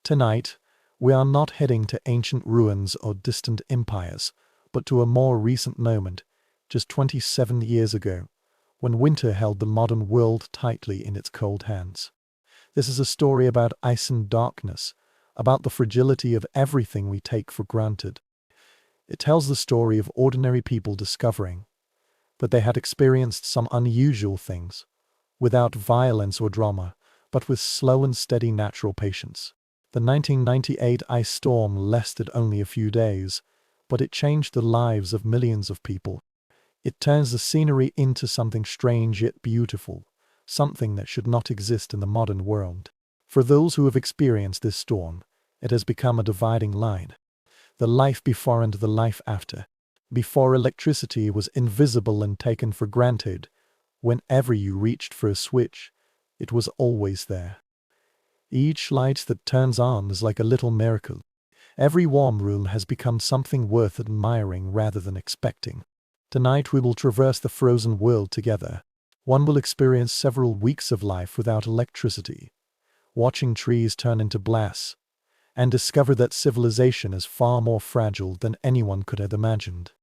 Tonight, we are not heading to ancient ruins or distant empires, but to a more recent moment, just 27 years ago, when winter held the modern world tightly in its cold hands. This is a story about ice and darkness, about the fragility of everything we take for granted. It tells the story of ordinary people discovering that they had experienced some unusual things, without violence or drama, but with slow and steady natural patience. The 1998 ice storm lasted only a few days, but it changed the lives of millions of people. It turns the scenery into something strange yet beautiful, something that should not exist in the modern world. For those who have experienced this storm, it has become a dividing line. The life before and the life after. Before, electricity was invisible and taken for granted. Whenever you reached for a switch, it was always there. Each light that turns on is like a little miracle. Every warm room has become something worth admiring rather than expecting. Tonight we will traverse the frozen world together. One will experience several weeks of life without electricity, watching trees turn into glass, and discover that civilization is far more fragile than anyone could have imagined.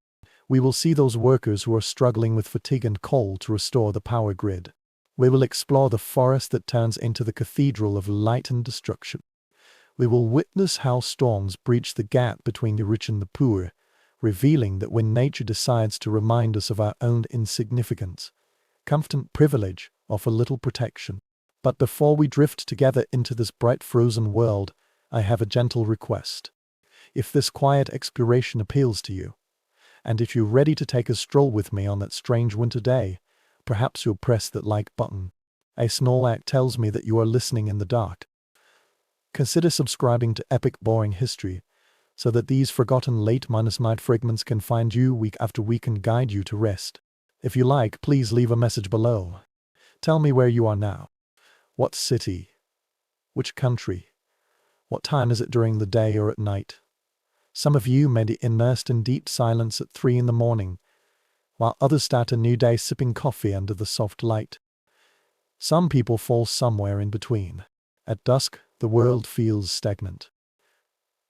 We will see those workers who are struggling with fatigue and cold to restore the power grid. We will explore the forest that turns into the cathedral of light and destruction. We will witness how storms breach the gap between the rich and the poor, revealing that when nature decides to remind us of our own insignificance, comfort and privilege offer little protection. But before we drift together into this bright frozen world, I have a gentle request. If this quiet exploration appeals to you, and if you're ready to take a stroll with me on that strange winter day, perhaps you'll press that like button. A small act tells me that you are listening in the dark. Consider subscribing to Epic Boring History, so that these forgotten late-night fragments can find you week after week and guide you to rest. If you like, please leave a message below. Tell me where you are now. What city? Which country? What time is it during the day or at night? Some of you may be immersed in deep silence at 3 in the morning, while others start a new day sipping coffee under the soft light. Some people fall somewhere in between. At dusk, the world feels stagnant.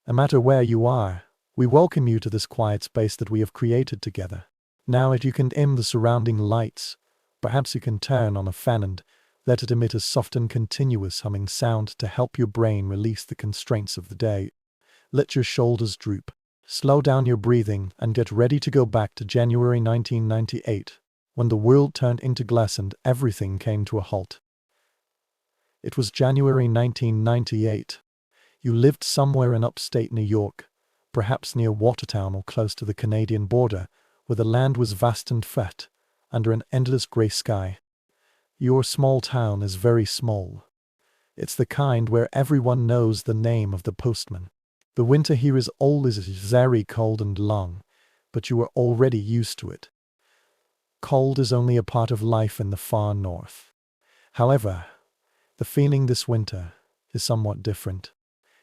No matter where you are, we welcome you to this quiet space that we have created together. Now, if you can dim the surrounding lights, perhaps you can turn on a fan and let it emit a soft and continuous humming sound to help your brain release the constraints of the day. Let your shoulders droop. Slow down your breathing and get ready to go back to January 1998, when the world turned into glass and everything came to a halt. It was January 1998. You lived somewhere in upstate New York, perhaps near Watertown or close to the Canadian border, where the land was vast and flat, under an endless grey sky. Your small town is very small. It's the kind where everyone knows the name of the postman. The winter here is always very cold and long, but you are already used to it. Cold is only a part of life in the far north. However, the feeling this winter is somewhat different.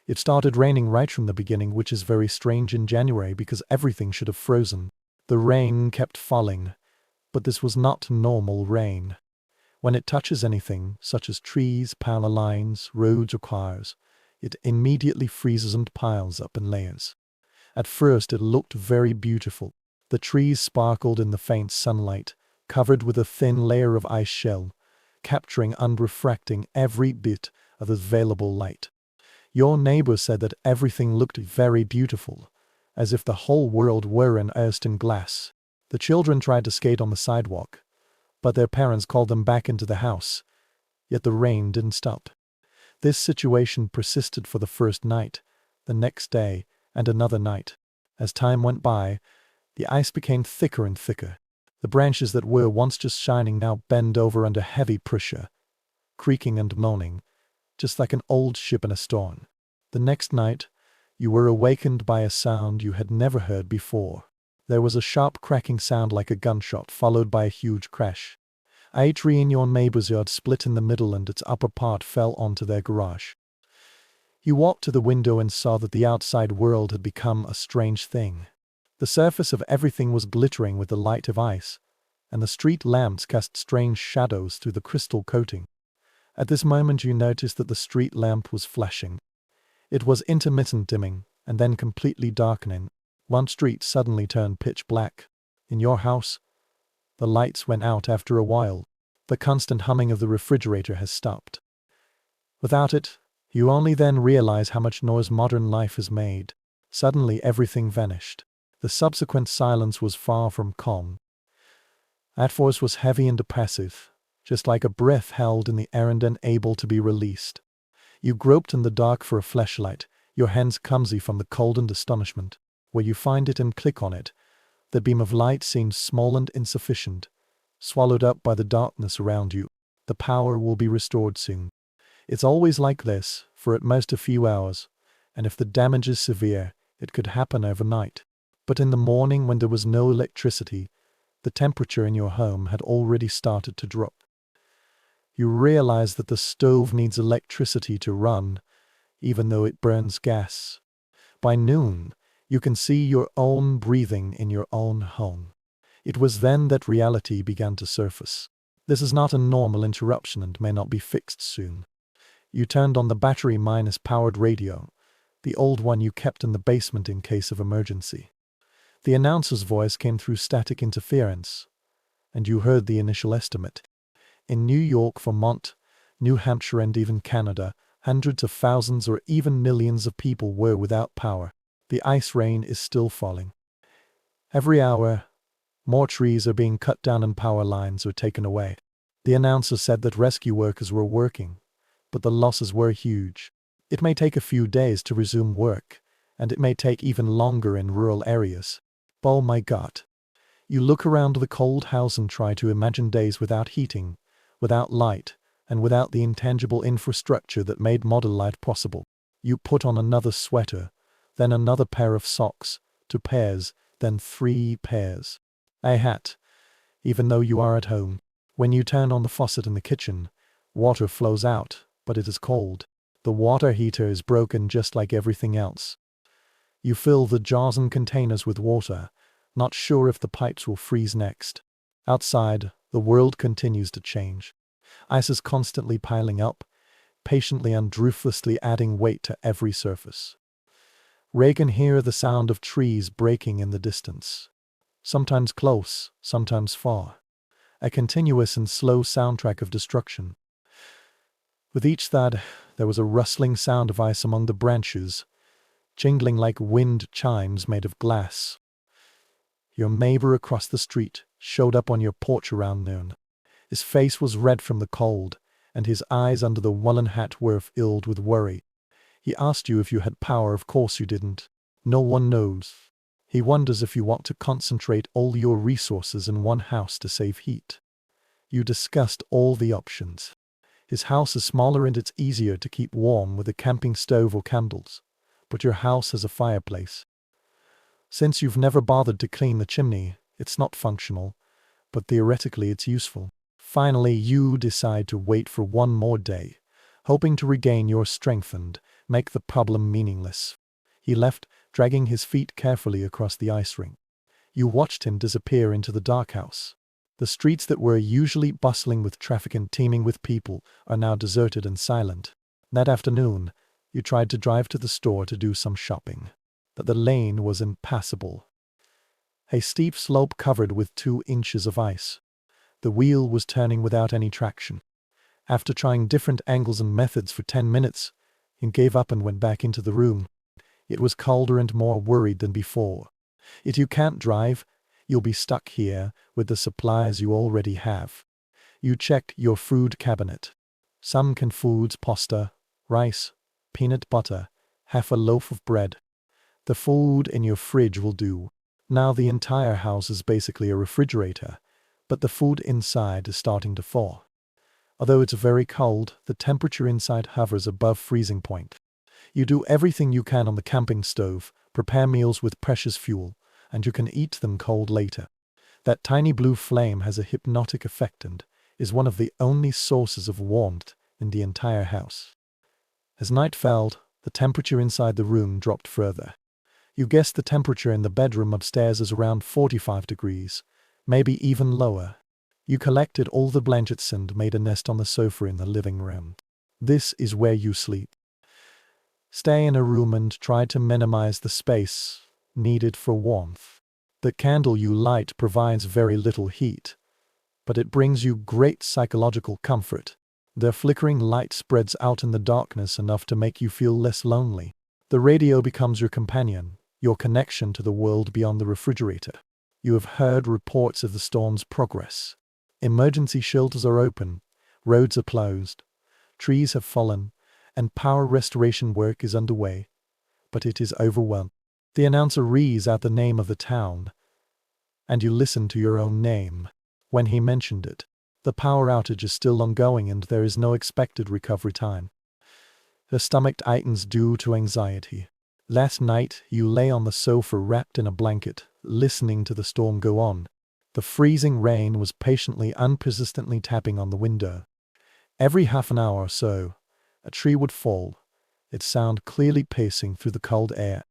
It started raining right from the beginning, which is very strange in January because everything should have frozen. The rain kept falling, but this was not normal rain. When it touches anything, such as trees, power lines, roads or cars, it immediately freezes and piles up in layers. At first it looked very beautiful. The trees sparkled in the faint sunlight, covered with a thin layer of ice shell, capturing and refracting every bit of available light. Your neighbor said that everything looked very beautiful, as if the whole world were encased in glass. The children tried to skate on the sidewalk, but their parents called them back into the house, yet the rain didn't stop. This situation persisted for the first night, the next day, and another night. As time went by, the ice became thicker and thicker. The branches that were once just shining now bent over under heavy pressure, creaking and moaning, just like an old ship in a storm. The next night, you were awakened by a sound you had never heard before. There was a sharp cracking sound like a gunshot, followed by a huge crash. A tree in your neighbor's yard split in the middle and its upper part fell onto their garage. You walked to the window and saw that the outside world had become a strange thing. The surface of everything was glittering with the light of ice, and the street lamps cast strange shadows through the crystal coating. At this moment you noticed that the street lamp was flashing. It was intermittent dimming, and then completely darkening. One street suddenly turned pitch black. In your house, the lights went out after a while. The constant humming of the refrigerator has stopped. Without it, you only then realize how much noise modern life has made. Suddenly everything vanished. The subsequent silence was far from calm. That voice was heavy and oppressive, just like a breath held in the air and unable to be released. You groped in the dark for a flashlight, your hands clumsy from the cold and astonishment. Where you find it and click on it, the beam of light seems small and insufficient, swallowed up by the darkness around you. The power will be restored soon. It's always like this, for at most a few hours, and if the damage is severe, it could happen overnight. But in the morning, when there was no electricity, the temperature in your home had already started to drop. You realize that the stove needs electricity to run, even though it burns gas. By noon, you can see your own breathing in your own home. It was then that reality began to surface. This is not a normal interruption and may not be fixed soon. You turned on the battery-powered radio, the old one you kept in the basement in case of emergency. The announcer's voice came through static interference, and you heard the initial estimate. In New York, Vermont, New Hampshire, and even Canada, hundreds of thousands or even millions of people were without power. The ice rain is still falling. Every hour, more trees are being cut down and power lines are taken away. The announcer said that rescue workers were working, but the losses were huge. It may take a few days to resume work, and it may take even longer in rural areas. Oh my God. You look around the cold house and try to imagine days without heating, without light, and without the intangible infrastructure that made modern life possible. You put on another sweater, then another pair of socks, 2 pairs, then 3 pairs. A hat, even though you are at home. When you turn on the faucet in the kitchen, water flows out, but it is cold. The water heater is broken just like everything else. You fill the jars and containers with water, not sure if the pipes will freeze next. Outside, the world continues to change. Ice is constantly piling up, patiently and ruthlessly adding weight to every surface. Ray can hear the sound of trees breaking in the distance. Sometimes close, sometimes far. A continuous and slow soundtrack of destruction. With each thud, there was a rustling sound of ice among the branches, jingling like wind chimes made of glass. Your neighbor across the street showed up on your porch around noon. His face was red from the cold, and his eyes under the woolen hat were filled with worry. He asked you if you had power. Of course you didn't. No one knows. He wonders if you want to concentrate all your resources in one house to save heat. You discussed all the options. His house is smaller and it's easier to keep warm with a camping stove or candles, but your house has a fireplace. Since you've never bothered to clean the chimney, it's not functional, but theoretically it's useful. Finally, you decide to wait for one more day, hoping to regain your strength and make the problem meaningless. He left, dragging his feet carefully across the ice rink. You watched him disappear into the dark house. The streets that were usually bustling with traffic and teeming with people are now deserted and silent. That afternoon, you tried to drive to the store to do some shopping, but the lane was impassable. A steep slope covered with 2 inches of ice. The wheel was turning without any traction. After trying different angles and methods for 10 minutes, you gave up and went back into the room. It was colder and more worried than before. If you can't drive, you'll be stuck here with the supplies you already have. You checked your food cabinet. Some canned foods, pasta, rice, peanut butter, half a loaf of bread. The food in your fridge will do. Now the entire house is basically a refrigerator, but the food inside is starting to thaw. Although it's very cold, the temperature inside hovers above freezing point. You do everything you can on the camping stove, prepare meals with precious fuel, and you can eat them cold later. That tiny blue flame has a hypnotic effect and is one of the only sources of warmth in the entire house. As night fell, the temperature inside the room dropped further. You guessed the temperature in the bedroom upstairs is around 45 degrees, maybe even lower. You collected all the blankets and made a nest on the sofa in the living room. This is where you sleep. Stay in a room and try to minimize the space needed for warmth. The candle you light provides very little heat, but it brings you great psychological comfort. The flickering light spreads out in the darkness enough to make you feel less lonely. The radio becomes your companion, your connection to the world beyond the refrigerator. You have heard reports of the storm's progress. Emergency shelters are open, roads are closed, trees have fallen, and power restoration work is underway. But it is overwhelmed. The announcer reads out the name of the town, and you listen to your own name. When he mentioned it, the power outage is still ongoing and there is no expected recovery time. Her stomach tightens due to anxiety. Last night, you lay on the sofa wrapped in a blanket, listening to the storm go on. The freezing rain was patiently, unpersistently tapping on the window. Every half an hour or so, a tree would fall, its sound clearly pacing through the cold air.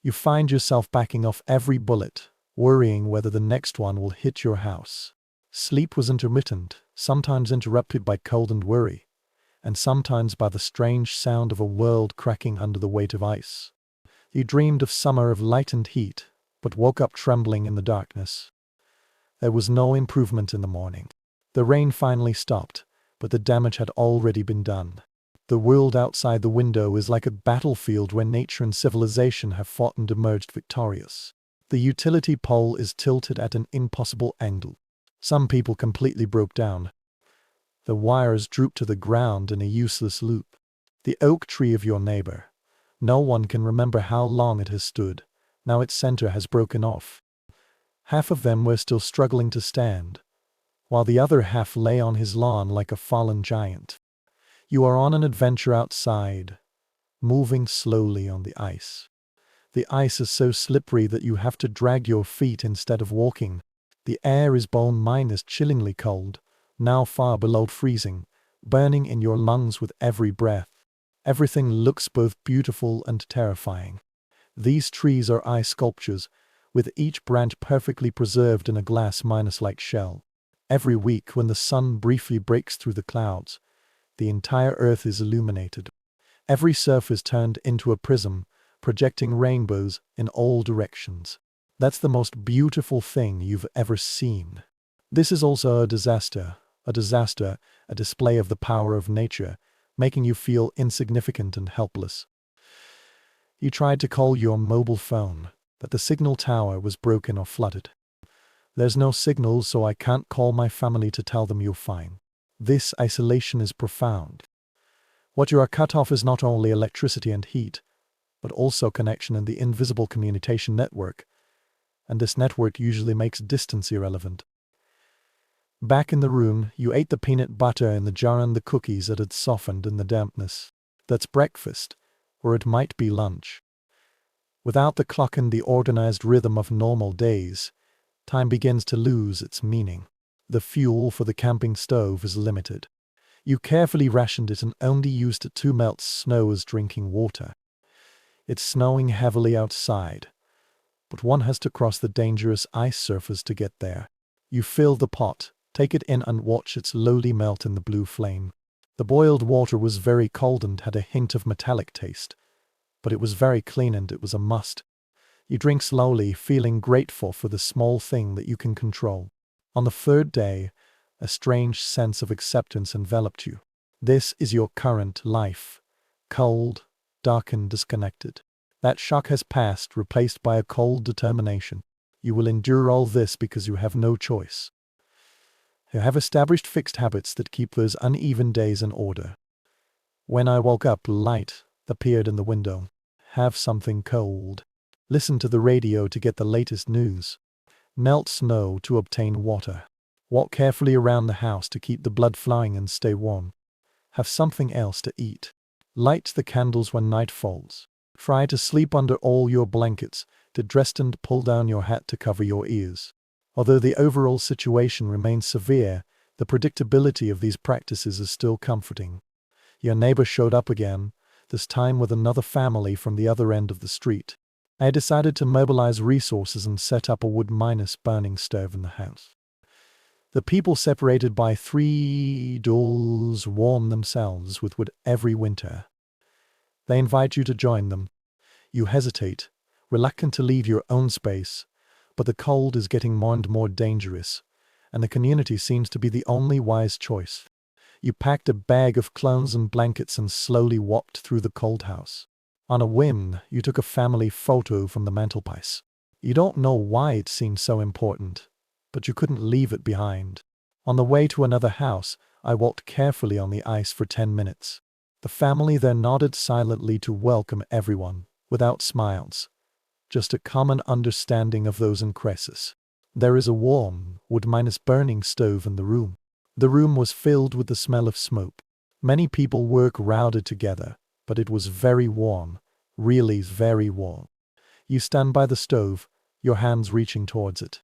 You find yourself backing off every bullet, worrying whether the next one will hit your house. Sleep was intermittent, sometimes interrupted by cold and worry, and sometimes by the strange sound of a world cracking under the weight of ice. You dreamed of summer, of light and heat, but woke up trembling in the darkness. There was no improvement in the morning. The rain finally stopped, but the damage had already been done. The world outside the window is like a battlefield where nature and civilization have fought and emerged victorious. The utility pole is tilted at an impossible angle. Some people completely broke down. The wires drooped to the ground in a useless loop. The oak tree of your neighbor. No one can remember how long it has stood. Now its center has broken off. Half of them were still struggling to stand, while the other half lay on his lawn like a fallen giant. You are on an adventure outside, moving slowly on the ice. The ice is so slippery that you have to drag your feet instead of walking. The air is bone-minus chillingly cold, now far below freezing, burning in your lungs with every breath. Everything looks both beautiful and terrifying. These trees are ice sculptures, with each branch perfectly preserved in a glass-like shell. Every week, when the sun briefly breaks through the clouds, the entire earth is illuminated. Every surface turned into a prism, projecting rainbows in all directions. That's the most beautiful thing you've ever seen. This is also a disaster, a display of the power of nature, making you feel insignificant and helpless. You tried to call your mobile phone, but the signal tower was broken or flooded. There's no signal, so I can't call my family to tell them you're fine. This isolation is profound. What you are cut off is not only electricity and heat, but also connection in the invisible communication network, and this network usually makes distance irrelevant. Back in the room, you ate the peanut butter in the jar and the cookies that had softened in the dampness. That's breakfast, or it might be lunch. Without the clock and the organized rhythm of normal days, time begins to lose its meaning. The fuel for the camping stove is limited. You carefully rationed it and only used it to melt snow as drinking water. It's snowing heavily outside, but one has to cross the dangerous ice surface to get there. You fill the pot, take it in and watch it slowly melt in the blue flame. The boiled water was very cold and had a hint of metallic taste, but it was very clean and it was a must. You drink slowly, feeling grateful for the small thing that you can control. On the third day, a strange sense of acceptance enveloped you. This is your current life. Cold, dark and disconnected. That shock has passed, replaced by a cold determination. You will endure all this because you have no choice. You have established fixed habits that keep those uneven days in order. When I woke up, light appeared in the window. Have something cold. Listen to the radio to get the latest news. Melt snow to obtain water. Walk carefully around the house to keep the blood flowing and stay warm. Have something else to eat. Light the candles when night falls. Try to sleep under all your blankets, to dress and pull down your hat to cover your ears. Although the overall situation remains severe, the predictability of these practices is still comforting. Your neighbor showed up again, this time with another family from the other end of the street. I decided to mobilize resources and set up a wood-burning stove in the house. The people, separated by 3 doors, warm themselves with wood every winter. They invite you to join them. You hesitate, reluctant to leave your own space, but the cold is getting more and more dangerous, and the community seems to be the only wise choice. You packed a bag of clothes and blankets and slowly walked through the cold house. On a whim, you took a family photo from the mantelpiece. You don't know why it seemed so important, but you couldn't leave it behind. On the way to another house, I walked carefully on the ice for 10 minutes. The family there nodded silently to welcome everyone, without smiles. Just a common understanding of those encased. There is a warm, wood-burning stove in the room. The room was filled with the smell of smoke. Many people were crowded together, but it was very warm, really very warm. You stand by the stove, your hands reaching towards it.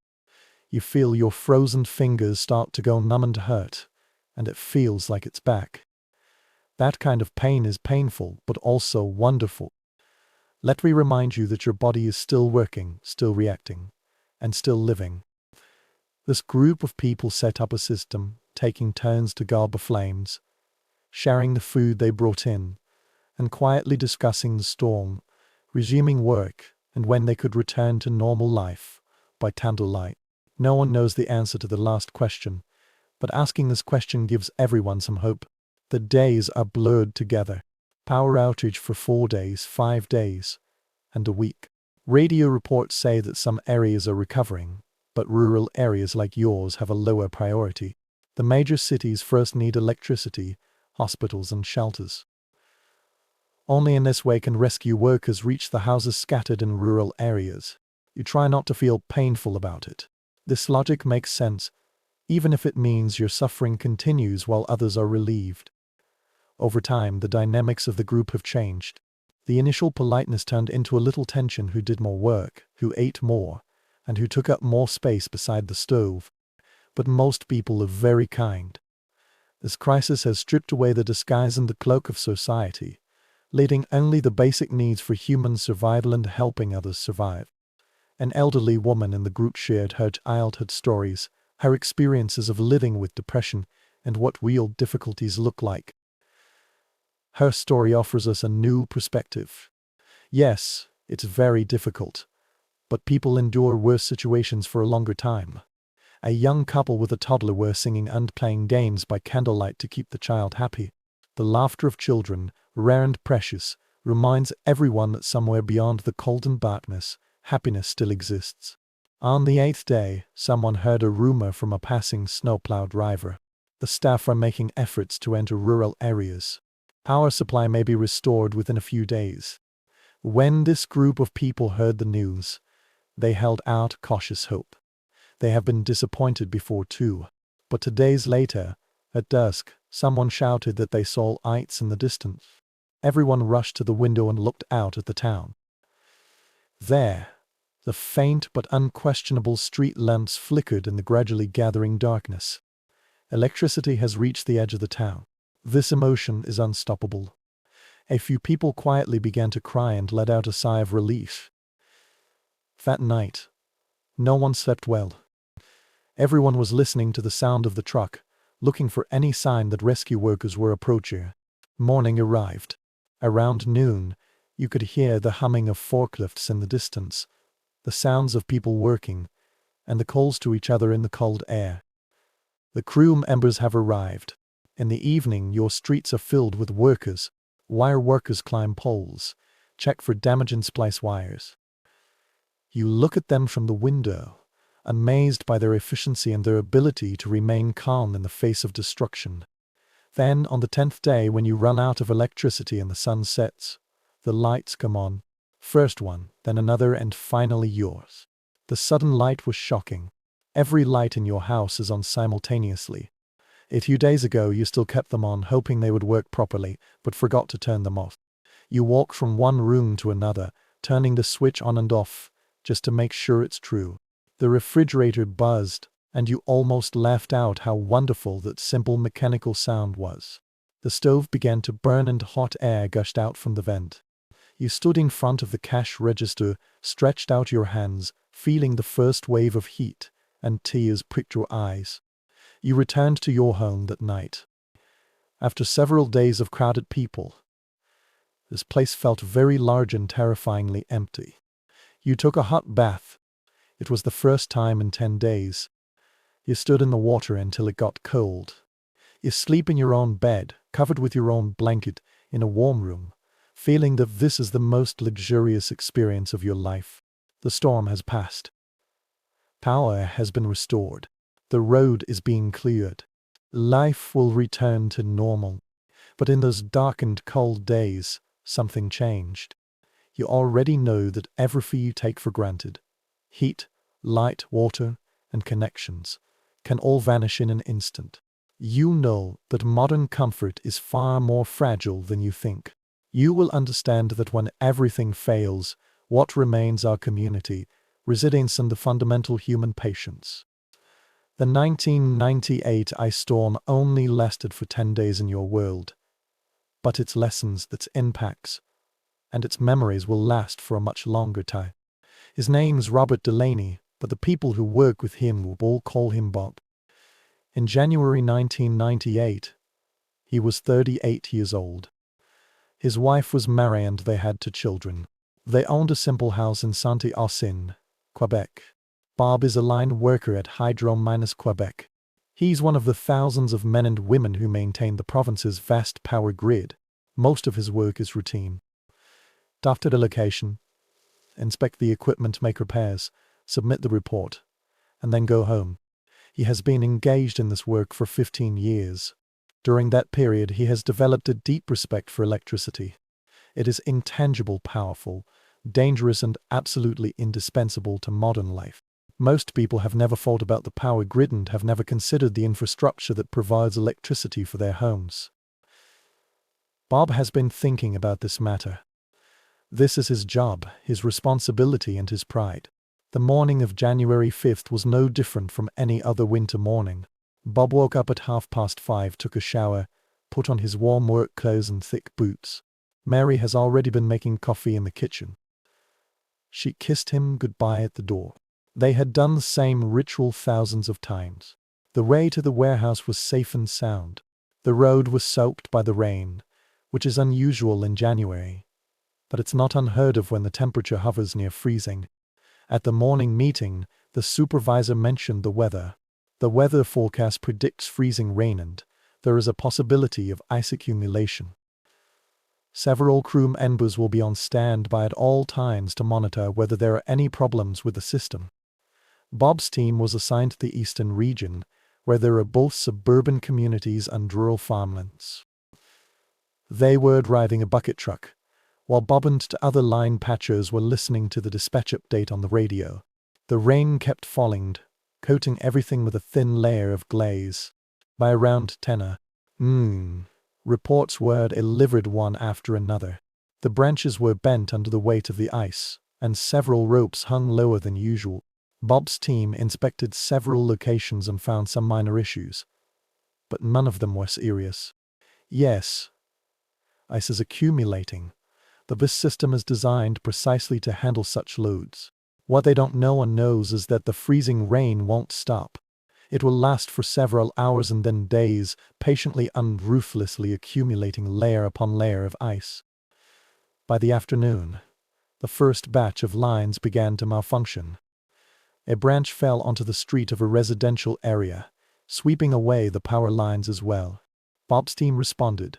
You feel your frozen fingers start to go numb and hurt, and it feels like it's back. That kind of pain is painful, but also wonderful. Let me remind you that your body is still working, still reacting, and still living. This group of people set up a system, taking turns to guard the flames, sharing the food they brought in, and quietly discussing the storm, resuming work, and when they could return to normal life, by candlelight. No one knows the answer to the last question, but asking this question gives everyone some hope. The days are blurred together. Power outage for 4 days, 5 days, and a week. Radio reports say that some areas are recovering, but rural areas like yours have a lower priority. The major cities first need electricity, hospitals and shelters. Only in this way can rescue workers reach the houses scattered in rural areas. You try not to feel painful about it. This logic makes sense, even if it means your suffering continues while others are relieved. Over time, the dynamics of the group have changed. The initial politeness turned into a little tension: who did more work, who ate more, and who took up more space beside the stove. But most people are very kind. This crisis has stripped away the disguise and the cloak of society, leaving only the basic needs for human survival and helping others survive. An elderly woman in the group shared her childhood stories, her experiences of living with depression, and what real difficulties look like. Her story offers us a new perspective. Yes, it's very difficult, but people endure worse situations for a longer time. A young couple with a toddler were singing and playing games by candlelight to keep the child happy. The laughter of children, rare and precious, reminds everyone that somewhere beyond the cold and darkness, happiness still exists. On the 8th day, someone heard a rumor from a passing snowplow driver. The staff are making efforts to enter rural areas. Power supply may be restored within a few days. When this group of people heard the news, they held out cautious hope. They have been disappointed before too. But 2 days later, at dusk, someone shouted that they saw lights in the distance. Everyone rushed to the window and looked out at the town. There, the faint but unquestionable street lamps flickered in the gradually gathering darkness. Electricity has reached the edge of the town. This emotion is unstoppable. A few people quietly began to cry and let out a sigh of relief. That night, no one slept well. Everyone was listening to the sound of the truck, looking for any sign that rescue workers were approaching. Morning arrived. Around noon, you could hear the humming of forklifts in the distance, the sounds of people working, and the calls to each other in the cold air. The crew members have arrived. In the evening, your streets are filled with workers. Wire workers climb poles, check for damage and splice wires. You look at them from the window, amazed by their efficiency and their ability to remain calm in the face of destruction. Then, on the 10th day, when you run out of electricity and the sun sets, the lights come on. First one, then another, and finally yours. The sudden light was shocking. Every light in your house is on simultaneously. A few days ago, you still kept them on, hoping they would work properly, but forgot to turn them off. You walk from one room to another, turning the switch on and off, just to make sure it's true. The refrigerator buzzed, and you almost laughed out how wonderful that simple mechanical sound was. The stove began to burn and hot air gushed out from the vent. You stood in front of the cash register, stretched out your hands, feeling the first wave of heat, and tears pricked your eyes. You returned to your home that night. After several days of crowded people, This place felt very large and terrifyingly empty. You took a hot bath. It was the first time in 10 days. You stood in the water until it got cold. You sleep in your own bed, covered with your own blanket, in a warm room, feeling that this is the most luxurious experience of your life. The storm has passed. Power has been restored. The road is being cleared. Life will return to normal. But in those dark and cold days, something changed. You already know that everything you take for granted, heat, light, water, and connections, can all vanish in an instant. You know that modern comfort is far more fragile than you think. You will understand that when everything fails, what remains are community, resilience, and the fundamental human patience. The 1998 ice storm only lasted for 10 days in your world, but its lessons, its impacts, and its memories will last for a much longer time. His name's Robert Delaney, but the people who work with him will all call him Bob. In January 1998, he was 38 years old. His wife was Mary and they had 2 children. They owned a simple house in Saint-Hyacinthe, Quebec. Bob is a line worker at Hydro-Quebec. He's one of the thousands of men and women who maintain the province's vast power grid. Most of his work is routine. After the location, inspect the equipment, make repairs, submit the report, and then go home. He has been engaged in this work for 15 years. During that period, he has developed a deep respect for electricity. It is intangible, powerful, dangerous, and absolutely indispensable to modern life. Most people have never thought about the power grid and have never considered the infrastructure that provides electricity for their homes. Bob has been thinking about this matter. This is his job, his responsibility, and his pride. The morning of January 5th was no different from any other winter morning. Bob woke up at 5:30, took a shower, put on his warm work clothes and thick boots. Mary has already been making coffee in the kitchen. She kissed him goodbye at the door. They had done the same ritual thousands of times. The way to the warehouse was safe and sound. The road was soaked by the rain, which is unusual in January, but it's not unheard of when the temperature hovers near freezing. At the morning meeting, the supervisor mentioned the weather. The weather forecast predicts freezing rain and there is a possibility of ice accumulation. Several crew members will be on standby at all times to monitor whether there are any problems with the system. Bob's team was assigned to the eastern region, where there are both suburban communities and rural farmlands. They were driving a bucket truck, while Bob and the other line patchers were listening to the dispatch update on the radio. The rain kept falling, coating everything with a thin layer of glaze. By around 10 reports were delivered one after another. The branches were bent under the weight of the ice, and several ropes hung lower than usual. Bob's team inspected several locations and found some minor issues, but none of them were serious. Yes, ice is accumulating. This system is designed precisely to handle such loads. What they don't know and knows is that the freezing rain won't stop. It will last for several hours and then days, patiently and ruthlessly accumulating layer upon layer of ice. By the afternoon, the first batch of lines began to malfunction. A branch fell onto the street of a residential area, sweeping away the power lines as well. Bob's team responded,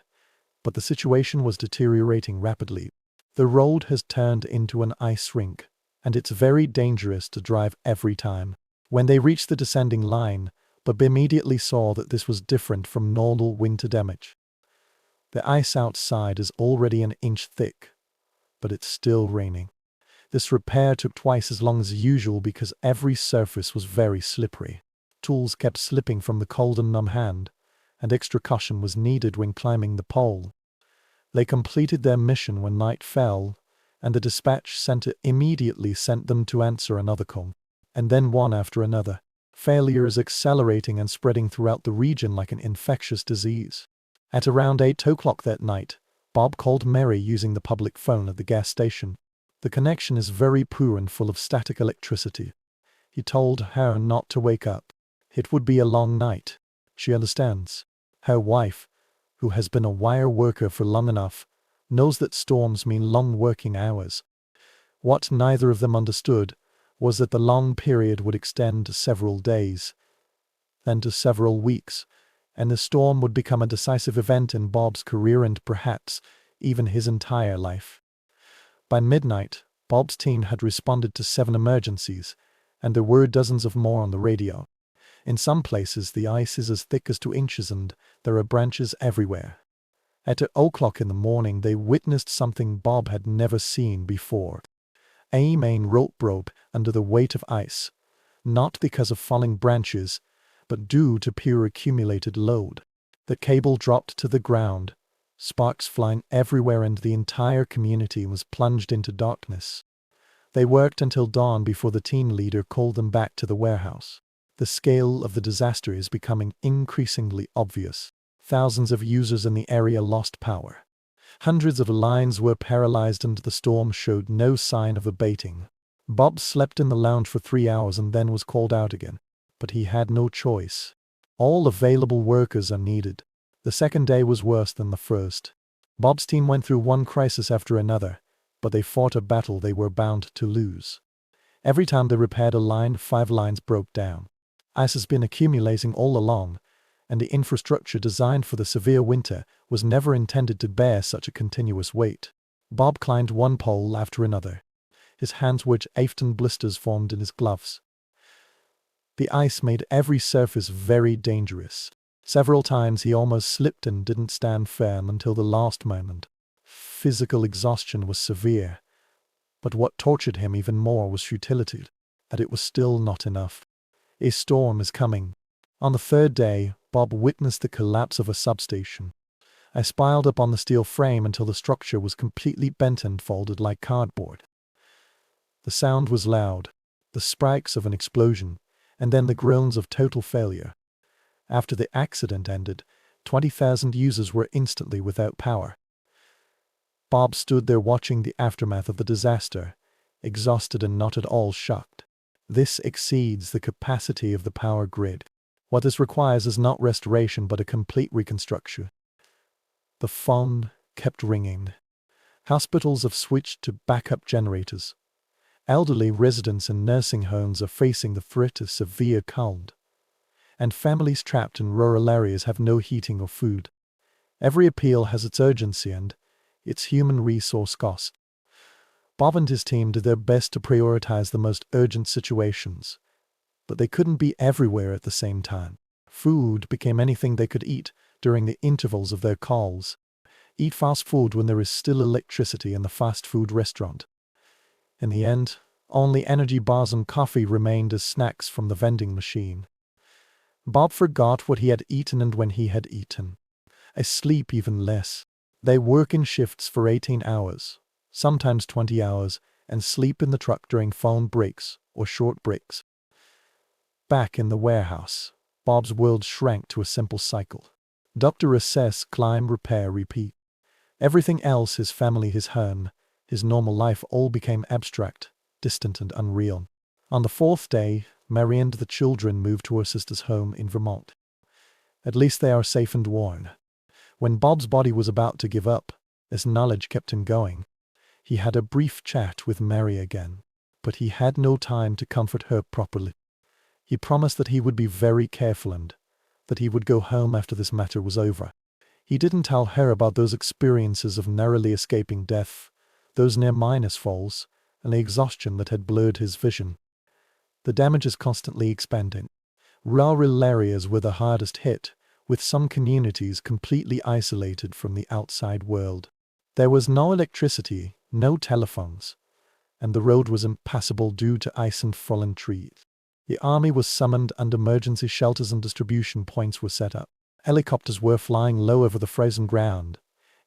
but the situation was deteriorating rapidly. The road has turned into an ice rink, and it's very dangerous to drive every time. When they reached the descending line, Bob immediately saw that this was different from normal winter damage. The ice outside is already an inch thick, but it's still raining. This repair took twice as long as usual because every surface was very slippery. Tools kept slipping from the cold and numb hand, and extra caution was needed when climbing the pole. They completed their mission when night fell, and the dispatch center immediately sent them to answer another call, and then one after another. Failure is accelerating and spreading throughout the region like an infectious disease. At around 8 o'clock that night, Bob called Mary using the public phone at the gas station. The connection is very poor and full of static electricity. He told her not to wake up. It would be a long night. She understands. Her wife, who has been a wire worker for long enough, knows that storms mean long working hours. What neither of them understood was that the long period would extend to several days, then to several weeks, and the storm would become a decisive event in Bob's career and perhaps even his entire life. By midnight, Bob's team had responded to 7 emergencies, and there were dozens of more on the radio. In some places, the ice is as thick as 2 inches and there are branches everywhere. At 2 o'clock in the morning, they witnessed something Bob had never seen before. A main rope broke under the weight of ice, not because of falling branches, but due to pure accumulated load. The cable dropped to the ground, sparks flying everywhere, and the entire community was plunged into darkness. They worked until dawn before the team leader called them back to the warehouse. The scale of the disaster is becoming increasingly obvious. Thousands of users in the area lost power. Hundreds of lines were paralyzed and the storm showed no sign of abating. Bob slept in the lounge for 3 hours and then was called out again. But he had no choice. All available workers are needed. The second day was worse than the first. Bob's team went through one crisis after another, but they fought a battle they were bound to lose. Every time they repaired a line, 5 lines broke down. Ice has been accumulating all along, and the infrastructure designed for the severe winter was never intended to bear such a continuous weight. Bob climbed one pole after another. His hands were chafed and blisters formed in his gloves. The ice made every surface very dangerous. Several times he almost slipped and didn't stand firm until the last moment. Physical exhaustion was severe, but what tortured him even more was futility, that it was still not enough. A storm is coming. On the 3rd day, Bob witnessed the collapse of a substation. Ice piled up on the steel frame until the structure was completely bent and folded like cardboard. The sound was loud, the spikes of an explosion, and then the groans of total failure. After the accident ended, 20,000 users were instantly without power. Bob stood there watching the aftermath of the disaster, exhausted and not at all shocked. This exceeds the capacity of the power grid. What this requires is not restoration but a complete reconstruction. The phone kept ringing. Hospitals have switched to backup generators. Elderly residents in nursing homes are facing the threat of severe cold. And families trapped in rural areas have no heating or food. Every appeal has its urgency and its human resource cost. Bob and his team did their best to prioritize the most urgent situations, but they couldn't be everywhere at the same time. Food became anything they could eat during the intervals of their calls. Eat fast food when there is still electricity in the fast food restaurant. In the end, only energy bars and coffee remained as snacks from the vending machine. Bob forgot what he had eaten and when he had eaten. I sleep even less. They work in shifts for 18 hours, sometimes 20 hours, and sleep in the truck during phone breaks or short breaks. Back in the warehouse, Bob's world shrank to a simple cycle. Doctor assess, climb, repair, repeat. Everything else, his family, his home, his normal life, all became abstract, distant and unreal. On the 4th day, Mary and the children moved to her sister's home in Vermont. At least they are safe and warm. When Bob's body was about to give up, his knowledge kept him going. He had a brief chat with Mary again, but he had no time to comfort her properly. He promised that he would be very careful and that he would go home after this matter was over. He didn't tell her about those experiences of narrowly escaping death, those near-minus falls, and the exhaustion that had blurred his vision. The damage is constantly expanding. Rural areas were the hardest hit, with some communities completely isolated from the outside world. There was no electricity, no telephones, and the road was impassable due to ice and fallen trees. The army was summoned and emergency shelters and distribution points were set up. Helicopters were flying low over the frozen ground,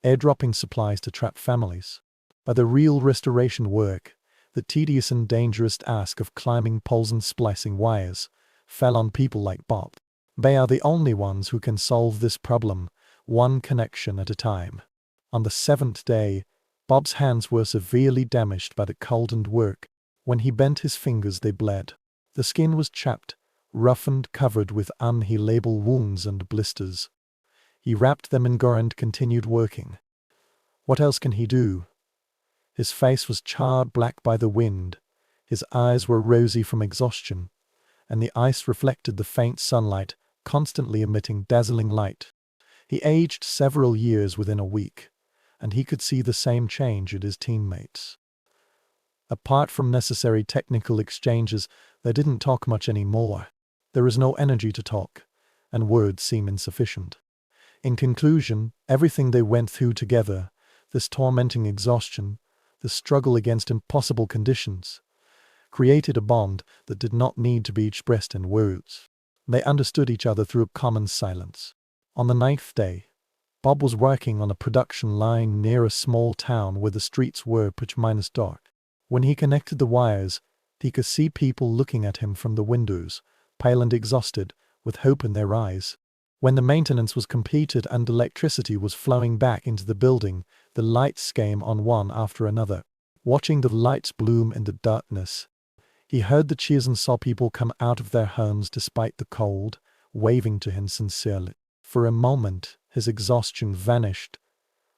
airdropping supplies to trapped families. But the real restoration work, the tedious and dangerous task of climbing poles and splicing wires, fell on people like Bob. They are the only ones who can solve this problem, one connection at a time. On the 7th day, Bob's hands were severely damaged by the cold and work. When he bent his fingers, they bled. The skin was chapped, roughened, covered with unhealable wounds and blisters. He wrapped them in gore and continued working. What else can he do? His face was charred black by the wind, his eyes were rosy from exhaustion, and the ice reflected the faint sunlight, constantly emitting dazzling light. He aged several years within a week, and he could see the same change in his teammates. Apart from necessary technical exchanges, they didn't talk much anymore. There is no energy to talk, and words seem insufficient. In conclusion, everything they went through together, this tormenting exhaustion, this struggle against impossible conditions, created a bond that did not need to be expressed in words. They understood each other through a common silence. On the 9th day, Bob was working on a production line near a small town where the streets were pitch-minus dark. When he connected the wires, he could see people looking at him from the windows, pale and exhausted, with hope in their eyes. When the maintenance was completed and electricity was flowing back into the building, the lights came on one after another. Watching the lights bloom in the darkness, he heard the cheers and saw people come out of their homes despite the cold, waving to him sincerely. For a moment, his exhaustion vanished,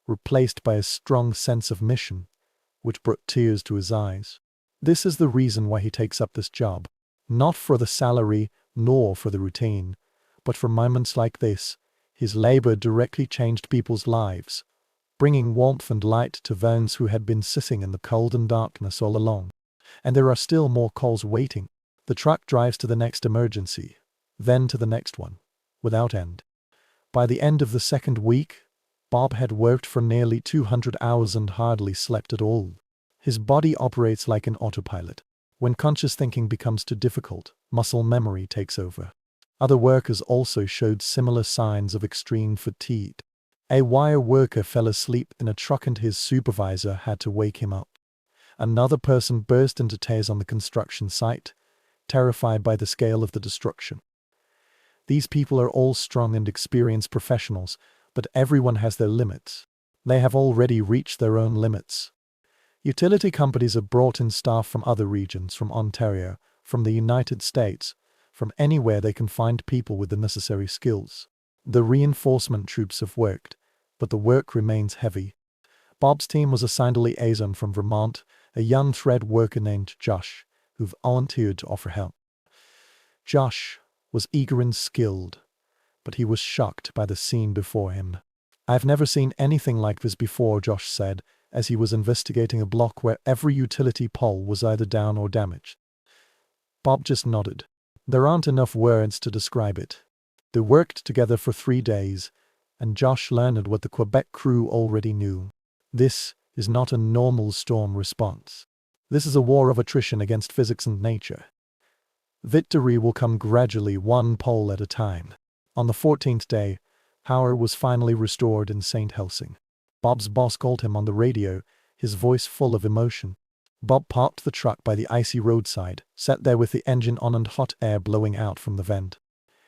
replaced by a strong sense of mission, which brought tears to his eyes. This is the reason why he takes up this job. Not for the salary, nor for the routine, but for moments like this. His labor directly changed people's lives, bringing warmth and light to those who had been sitting in the cold and darkness all along. And there are still more calls waiting. The truck drives to the next emergency, then to the next one, without end. By the end of the second week, Bob had worked for nearly 200 hours and hardly slept at all. His body operates like an autopilot. When conscious thinking becomes too difficult, muscle memory takes over. Other workers also showed similar signs of extreme fatigue. A wire worker fell asleep in a truck and his supervisor had to wake him up. Another person burst into tears on the construction site, terrified by the scale of the destruction. These people are all strong and experienced professionals, but everyone has their limits. They have already reached their own limits. Utility companies have brought in staff from other regions, from Ontario, from the United States, from anywhere they can find people with the necessary skills. The reinforcement troops have worked, but the work remains heavy. Bob's team was assigned a liaison from Vermont, a young thread worker named Josh, who volunteered to offer help. Josh was eager and skilled, but he was shocked by the scene before him. "I've never seen anything like this before," Josh said, as he was investigating a block where every utility pole was either down or damaged. Bob just nodded. There aren't enough words to describe it. They worked together for 3 days, and Josh learned what the Quebec crew already knew. This is not a normal storm response. This is a war of attrition against physics and nature. Victory will come gradually, one pole at a time. On the 14th day, power was finally restored in St. Helsing. Bob's boss called him on the radio, his voice full of emotion. Bob parked the truck by the icy roadside, sat there with the engine on and hot air blowing out from the vent.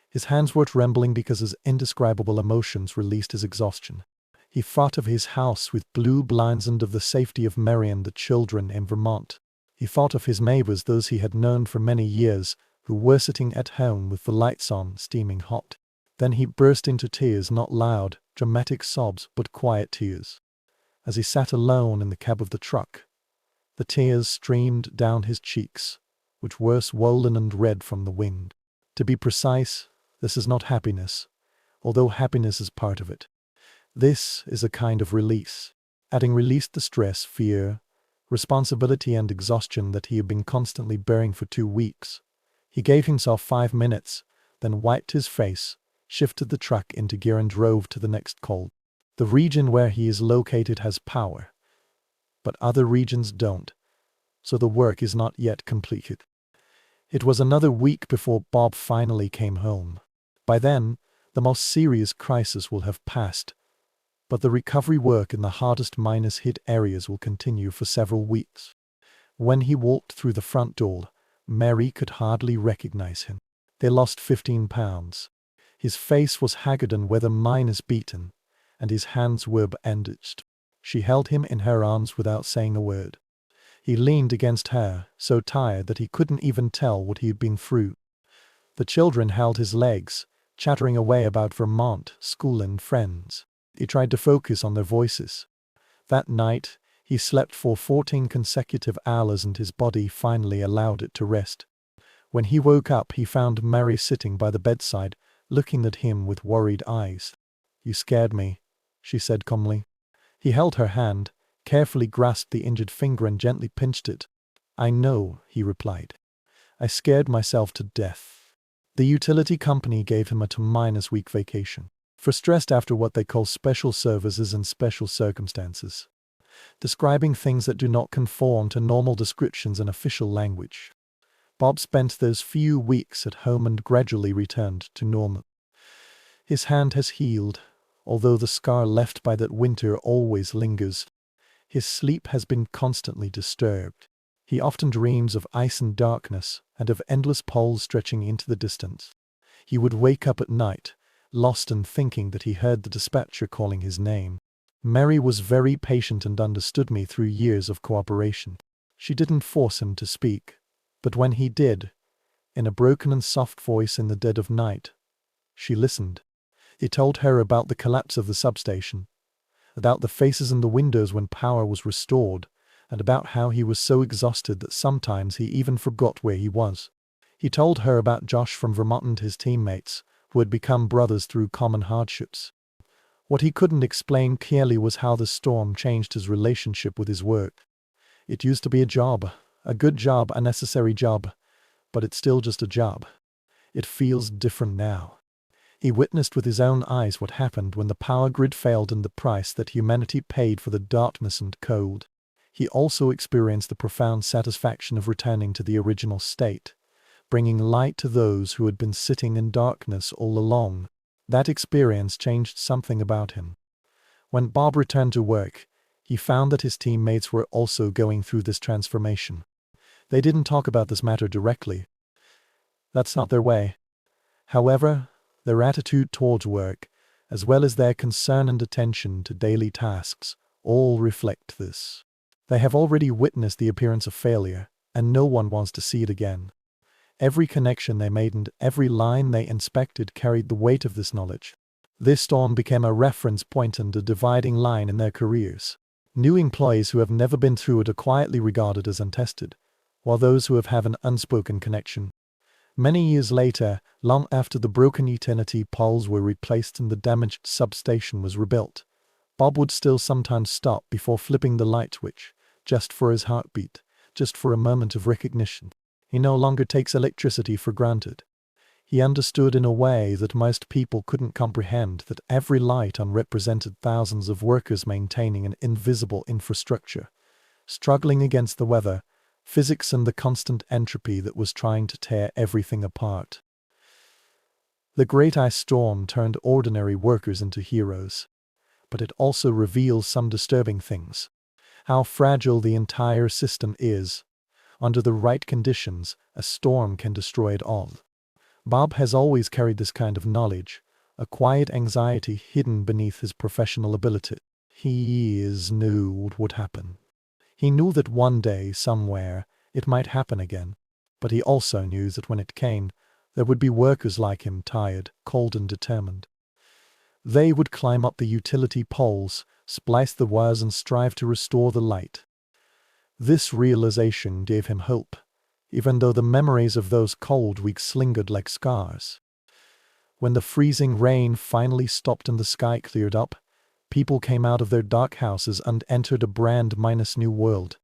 His hands were trembling because his indescribable emotions released his exhaustion. He thought of his house with blue blinds and of the safety of Mary and the children in Vermont. He thought of his neighbors, those he had known for many years, who were sitting at home with the lights on, steaming hot. Then he burst into tears, not loud, dramatic sobs, but quiet tears. As he sat alone in the cab of the truck, the tears streamed down his cheeks, which were swollen and red from the wind. To be precise, this is not happiness, although happiness is part of it. This is a kind of release. Having released the stress, fear, responsibility and exhaustion that he had been constantly bearing for 2 weeks, he gave himself 5 minutes, then wiped his face, shifted the truck into gear and drove to the next call. The region where he is located has power, but other regions don't, so the work is not yet completed. It was another week before Bob finally came home. By then, the most serious crisis will have passed, but the recovery work in the hardest miners-hit areas will continue for several weeks. When he walked through the front door, Mary could hardly recognize him. They lost 15 pounds. His face was haggard and weather-minus beaten, and his hands were bandaged. She held him in her arms without saying a word. He leaned against her, so tired that he couldn't even tell what he had been through. The children held his legs, chattering away about Vermont, school and friends. He tried to focus on their voices. That night, he slept for 14 consecutive hours and his body finally allowed it to rest. When he woke up, he found Mary sitting by the bedside, looking at him with worried eyes. "You scared me," she said calmly. He held her hand, carefully grasped the injured finger and gently pinched it. "I know," he replied. "I scared myself to death." The utility company gave him a 2-week vacation. For stressed after what they call special services and special circumstances, describing things that do not conform to normal descriptions in official language. Bob spent those few weeks at home and gradually returned to normal. His hand has healed, although the scar left by that winter always lingers. His sleep has been constantly disturbed. He often dreams of ice and darkness, and of endless poles stretching into the distance. He would wake up at night, lost in thinking that he heard the dispatcher calling his name. Mary was very patient and understood me through years of cooperation. She didn't force him to speak, but when he did, in a broken and soft voice in the dead of night, she listened. He told her about the collapse of the substation, about the faces in the windows when power was restored, and about how he was so exhausted that sometimes he even forgot where he was. He told her about Josh from Vermont and his teammates, who had become brothers through common hardships. What he couldn't explain clearly was how the storm changed his relationship with his work. It used to be a job, a good job, a necessary job, but it's still just a job. It feels different now. He witnessed with his own eyes what happened when the power grid failed and the price that humanity paid for the darkness and cold. He also experienced the profound satisfaction of returning to the original state, bringing light to those who had been sitting in darkness all along. That experience changed something about him. When Bob returned to work, he found that his teammates were also going through this transformation. They didn't talk about this matter directly. That's not their way. However, their attitude towards work, as well as their concern and attention to daily tasks, all reflect this. They have already witnessed the appearance of failure, and no one wants to see it again. Every connection they made and every line they inspected carried the weight of this knowledge. This storm became a reference point and a dividing line in their careers. New employees who have never been through it are quietly regarded as untested, while those who have an unspoken connection. Many years later, long after the broken utility poles were replaced and the damaged substation was rebuilt, Bob would still sometimes stop before flipping the light switch, just for his heartbeat, just for a moment of recognition. He no longer takes electricity for granted. He understood in a way that most people couldn't comprehend that every light on represented thousands of workers maintaining an invisible infrastructure, struggling against the weather, physics and the constant entropy that was trying to tear everything apart. The Great Ice Storm turned ordinary workers into heroes, but it also reveals some disturbing things. How fragile the entire system is. Under the right conditions, a storm can destroy it all. Bob has always carried this kind of knowledge, a quiet anxiety hidden beneath his professional ability. He knew what would happen. He knew that one day, somewhere, it might happen again. But he also knew that when it came, there would be workers like him, tired, cold and determined. They would climb up the utility poles, splice the wires and strive to restore the light. This realization gave him hope, even though the memories of those cold weeks lingered like scars. When the freezing rain finally stopped and the sky cleared up, people came out of their dark houses and entered a brand-new world.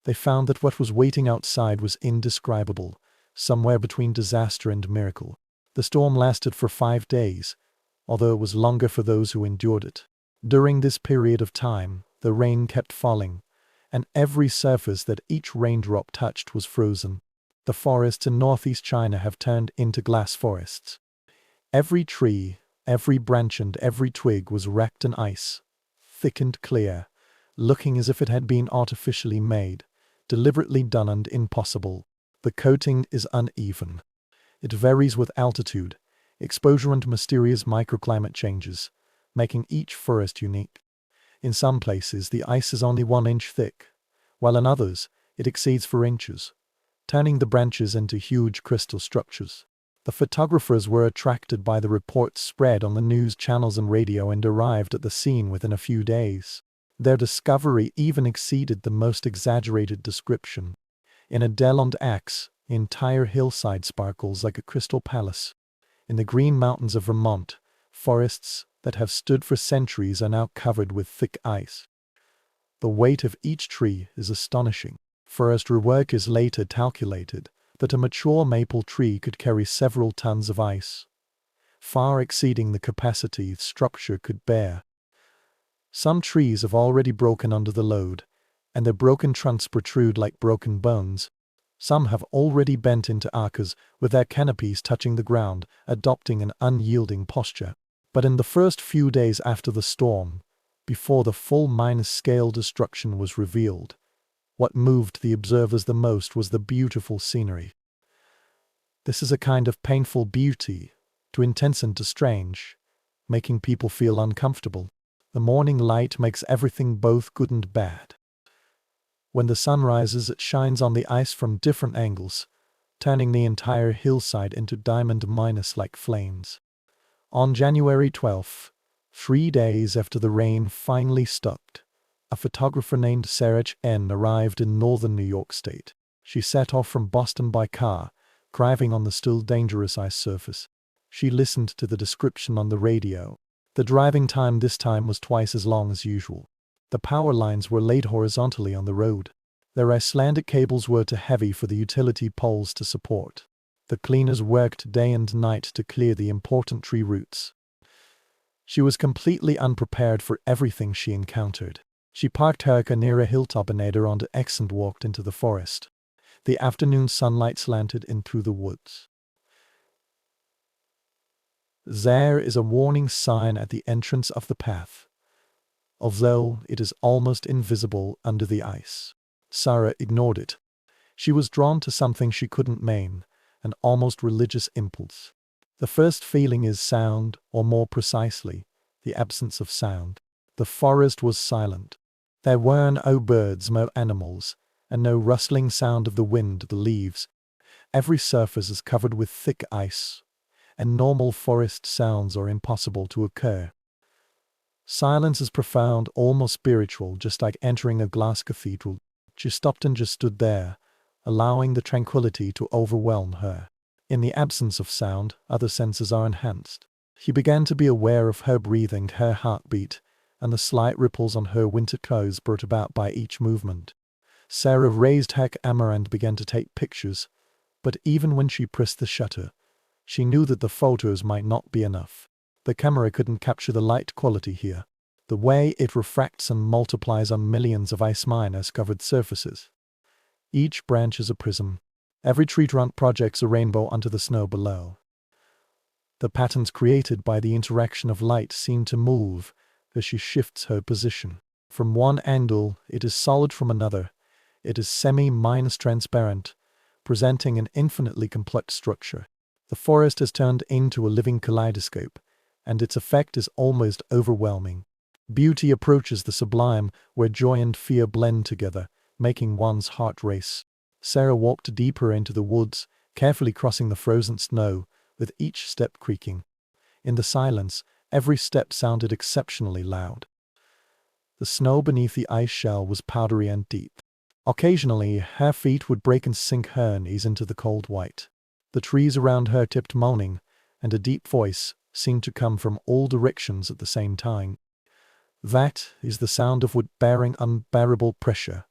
They found that what was waiting outside was indescribable, somewhere between disaster and miracle. The storm lasted for 5 days, although it was longer for those who endured it. During this period of time, the rain kept falling, and every surface that each raindrop touched was frozen. The forests in northeast China have turned into glass forests. Every tree, every branch and every twig was wrapped in ice, thick and clear, looking as if it had been artificially made, deliberately done and impossible. The coating is uneven. It varies with altitude, exposure and mysterious microclimate changes, making each forest unique. In some places, the ice is only 1 inch thick, while in others, it exceeds 4 inches, turning the branches into huge crystal structures. The photographers were attracted by the reports spread on the news channels and radio and arrived at the scene within a few days. Their discovery even exceeded the most exaggerated description. In a dell on the axe, the entire hillside sparkles like a crystal palace. In the Green Mountains of Vermont, forests that have stood for centuries are now covered with thick ice. The weight of each tree is astonishing. Forestry workers later calculated that a mature maple tree could carry several tons of ice, far exceeding the capacity its structure could bear. Some trees have already broken under the load, and their broken trunks protrude like broken bones. Some have already bent into arches, with their canopies touching the ground, adopting an unyielding posture. But in the first few days after the storm, before the full minus-scale destruction was revealed, what moved the observers the most was the beautiful scenery. This is a kind of painful beauty, too intense and too strange, making people feel uncomfortable. The morning light makes everything both good and bad. When the sun rises, it shines on the ice from different angles, turning the entire hillside into diamond minus-like flames. On January 12th, 3 days after the rain finally stopped, a photographer named Sarah N. arrived in northern New York State. She set off from Boston by car, driving on the still dangerous ice surface. She listened to the description on the radio. The driving time this time was twice as long as usual. The power lines were laid horizontally on the road. Their Icelandic cables were too heavy for the utility poles to support. The cleaners worked day and night to clear the important tree roots. She was completely unprepared for everything she encountered. She parked her car near a hilltop and on the X and walked into the forest. The afternoon sunlight slanted in through the woods. There is a warning sign at the entrance of the path, although it is almost invisible under the ice. Sarah ignored it. She was drawn to something she couldn't name, an almost religious impulse. The first feeling is sound, or more precisely, the absence of sound. The forest was silent. There were no birds, no animals, and no rustling sound of the wind, the leaves. Every surface is covered with thick ice, and normal forest sounds are impossible to occur. Silence is profound, almost spiritual, just like entering a glass cathedral. She stopped and just stood there, allowing the tranquility to overwhelm her. In the absence of sound, other senses are enhanced. She began to be aware of her breathing, her heartbeat, and the slight ripples on her winter clothes brought about by each movement. Sarah raised her camera and began to take pictures, but even when she pressed the shutter, she knew that the photos might not be enough. The camera couldn't capture the light quality here, the way it refracts and multiplies on millions of ice-covered surfaces. Each branch is a prism. Every tree trunk projects a rainbow onto the snow below. The patterns created by the interaction of light seem to move as she shifts her position. From one angle, it is solid, from another, it is semi-transparent, presenting an infinitely complex structure. The forest has turned into a living kaleidoscope, and its effect is almost overwhelming. Beauty approaches the sublime, where joy and fear blend together, making one's heart race. Sarah walked deeper into the woods, carefully crossing the frozen snow, with each step creaking. In the silence, every step sounded exceptionally loud. The snow beneath the ice shell was powdery and deep. Occasionally, her feet would break and sink her knees into the cold white. The trees around her tipped moaning, and a deep voice seemed to come from all directions at the same time. That is the sound of wood bearing unbearable pressure,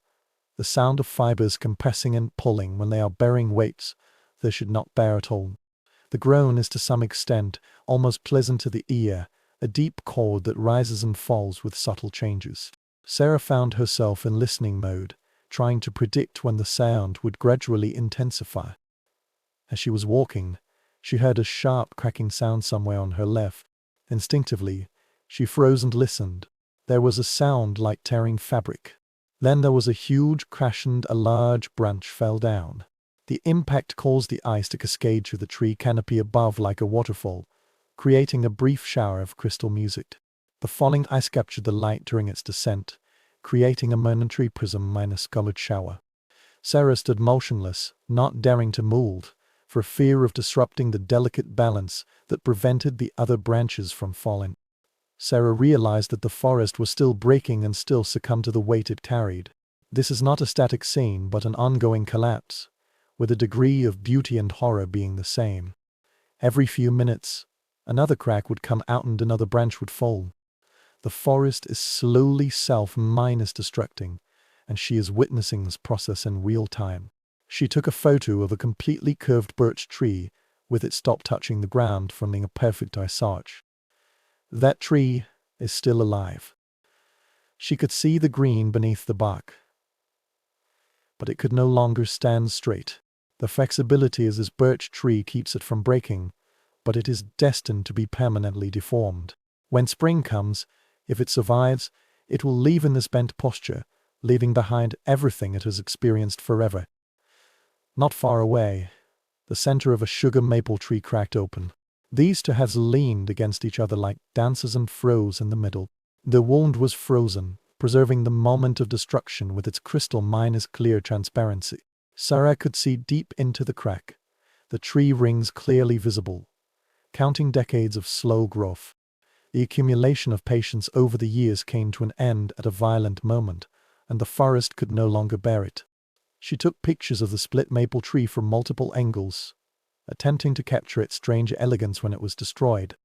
the sound of fibers compressing and pulling when they are bearing weights they should not bear at all. The groan is to some extent almost pleasant to the ear, a deep chord that rises and falls with subtle changes. Sarah found herself in listening mode, trying to predict when the sound would gradually intensify. As she was walking, she heard a sharp cracking sound somewhere on her left. Instinctively, she froze and listened. There was a sound like tearing fabric. Then there was a huge crash and a large branch fell down. The impact caused the ice to cascade through the tree canopy above like a waterfall, creating a brief shower of crystal music. The falling ice captured the light during its descent, creating a momentary prism-colored shower. Sarah stood motionless, not daring to move, for fear of disrupting the delicate balance that prevented the other branches from falling. Sarah realized that the forest was still breaking and still succumbed to the weight it carried. This is not a static scene but an ongoing collapse, with a degree of beauty and horror being the same. Every few minutes, another crack would come out and another branch would fall. The forest is slowly self-destructing, and she is witnessing this process in real time. She took a photo of a completely curved birch tree with its top touching the ground, forming a perfect ice arch. That tree is still alive. She could see the green beneath the bark, but it could no longer stand straight. The flexibility of this birch tree keeps it from breaking, but it is destined to be permanently deformed. When spring comes, if it survives, it will leave in this bent posture, leaving behind everything it has experienced forever. Not far away, the center of a sugar maple tree cracked open. These two halves leaned against each other like dancers and froze in the middle. The wound was frozen, preserving the moment of destruction with its crystal-clear transparency. Sarah could see deep into the crack, the tree rings clearly visible, counting decades of slow growth. The accumulation of patience over the years came to an end at a violent moment, and the forest could no longer bear it. She took pictures of the split maple tree from multiple angles, attempting to capture its strange elegance when it was destroyed.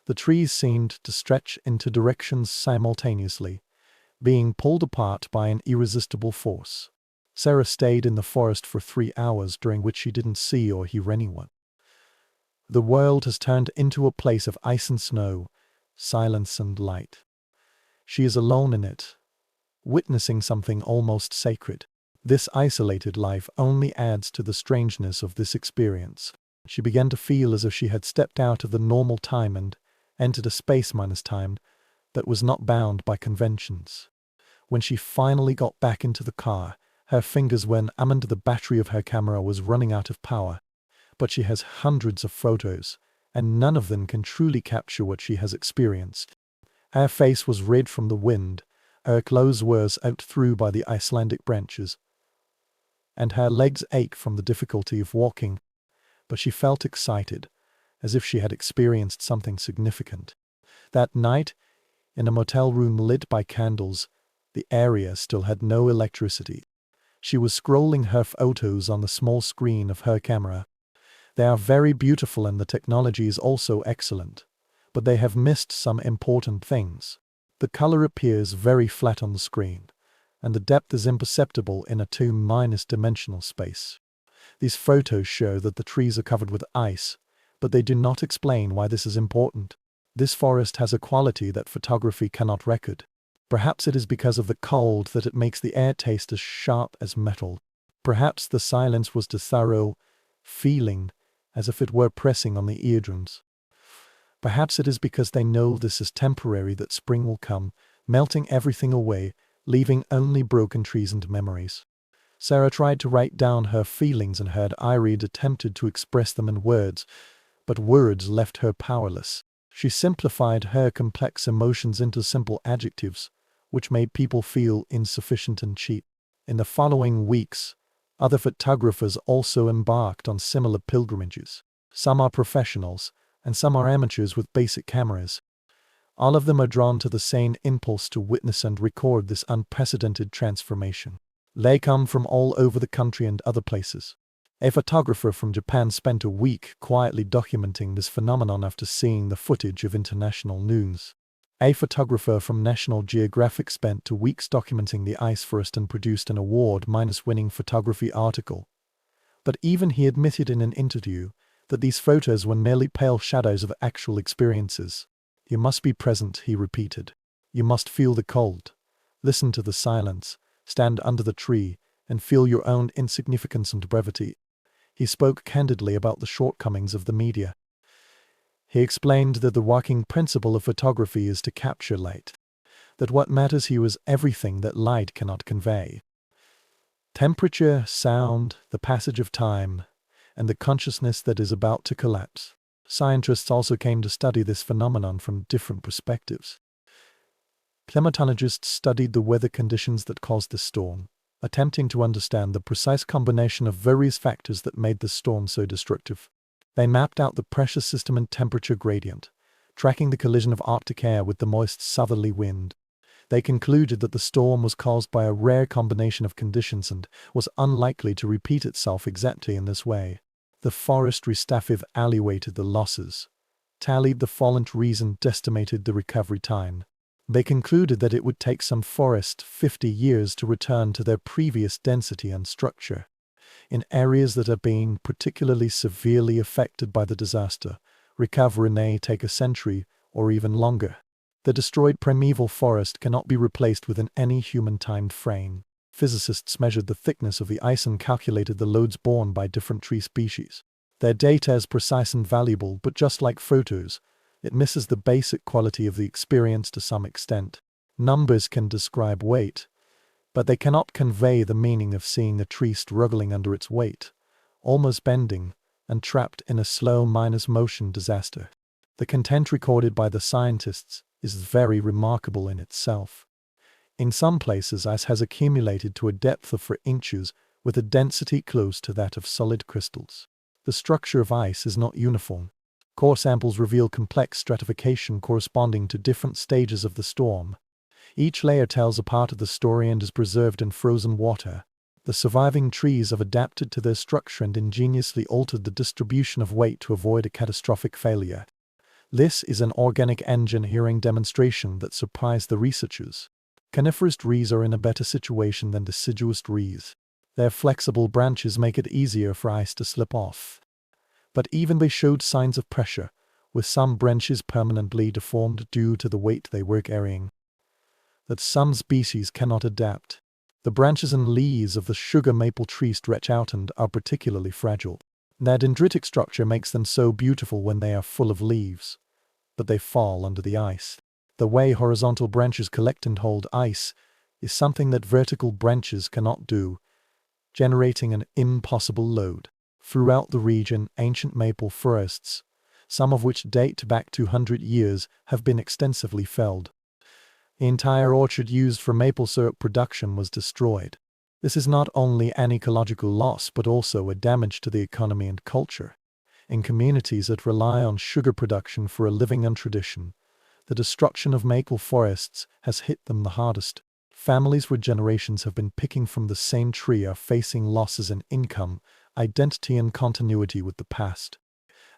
The trees seemed to stretch into directions simultaneously, being pulled apart by an irresistible force. Sarah stayed in the forest for 3 hours, during which she didn't see or hear anyone. The world has turned into a place of ice and snow, silence and light. She is alone in it, witnessing something almost sacred. This isolated life only adds to the strangeness of this experience. She began to feel as if she had stepped out of the normal time and entered a space-time that was not bound by conventions. When she finally got back into the car, her fingers were numb and the battery of her camera was running out of power. But she has hundreds of photos, and none of them can truly capture what she has experienced. Her face was red from the wind, her clothes were out through by the Icelandic branches, and her legs ached from the difficulty of walking, but she felt excited, as if she had experienced something significant. That night, in a motel room lit by candles, the area still had no electricity. She was scrolling her photos on the small screen of her camera. They are very beautiful and the technology is also excellent, but they have missed some important things. The color appears very flat on the screen, and the depth is imperceptible in a two-dimensional space. These photos show that the trees are covered with ice, but they do not explain why this is important. This forest has a quality that photography cannot record. Perhaps it is because of the cold that it makes the air taste as sharp as metal. Perhaps the silence was too thorough, feeling as if it were pressing on the eardrums. Perhaps it is because they know this is temporary, that spring will come, melting everything away, leaving only broken trees and memories. Sarah tried to write down her feelings and her diary attempted to express them in words, but words left her powerless. She simplified her complex emotions into simple adjectives, which made people feel insufficient and cheap. In the following weeks, other photographers also embarked on similar pilgrimages. Some are professionals, and some are amateurs with basic cameras. All of them are drawn to the same impulse to witness and record this unprecedented transformation. They come from all over the country and other places. A photographer from Japan spent a week quietly documenting this phenomenon after seeing the footage of international news. A photographer from National Geographic spent 2 weeks documenting the ice forest and produced an award-winning photography article. But even he admitted in an interview that these photos were merely pale shadows of actual experiences. "You must be present," he repeated. "You must feel the cold, listen to the silence, stand under the tree, and feel your own insignificance and brevity." He spoke candidly about the shortcomings of the media. He explained that the working principle of photography is to capture light, that what matters here is everything that light cannot convey. Temperature, sound, the passage of time, and the consciousness that is about to collapse. Scientists also came to study this phenomenon from different perspectives. Climatologists studied the weather conditions that caused the storm, attempting to understand the precise combination of various factors that made the storm so destructive. They mapped out the pressure system and temperature gradient, tracking the collision of Arctic air with the moist southerly wind. They concluded that the storm was caused by a rare combination of conditions and was unlikely to repeat itself exactly in this way. The forestry staff evaluated the losses, tallied the fallen trees and estimated the recovery time. They concluded that it would take some forest 50 years to return to their previous density and structure. In areas that are being particularly severely affected by the disaster, recovery may take a century or even longer. The destroyed primeval forest cannot be replaced within any human-timed frame. Physicists measured the thickness of the ice and calculated the loads borne by different tree species. Their data is precise and valuable, but just like photos, it misses the basic quality of the experience to some extent. Numbers can describe weight, but they cannot convey the meaning of seeing a tree struggling under its weight, almost bending, and trapped in a slow motion disaster. The content recorded by the scientists is very remarkable in itself. In some places, ice has accumulated to a depth of 4 inches with a density close to that of solid crystals. The structure of ice is not uniform. Core samples reveal complex stratification corresponding to different stages of the storm. Each layer tells a part of the story and is preserved in frozen water. The surviving trees have adapted to their structure and ingeniously altered the distribution of weight to avoid a catastrophic failure. This is an organic engineering demonstration that surprised the researchers. Coniferous trees are in a better situation than deciduous trees. Their flexible branches make it easier for ice to slip off. But even they showed signs of pressure, with some branches permanently deformed due to the weight they were carrying. That some species cannot adapt. The branches and leaves of the sugar maple tree stretch out and are particularly fragile. Their dendritic structure makes them so beautiful when they are full of leaves, but they fall under the ice. The way horizontal branches collect and hold ice is something that vertical branches cannot do, generating an impossible load. Throughout the region, ancient maple forests, some of which date back 200 years, have been extensively felled. The entire orchard used for maple syrup production was destroyed. This is not only an ecological loss but also a damage to the economy and culture. In communities that rely on sugar production for a living and tradition, the destruction of maple forests has hit them the hardest. Families for generations have been picking from the same tree are facing losses in income, identity and continuity with the past.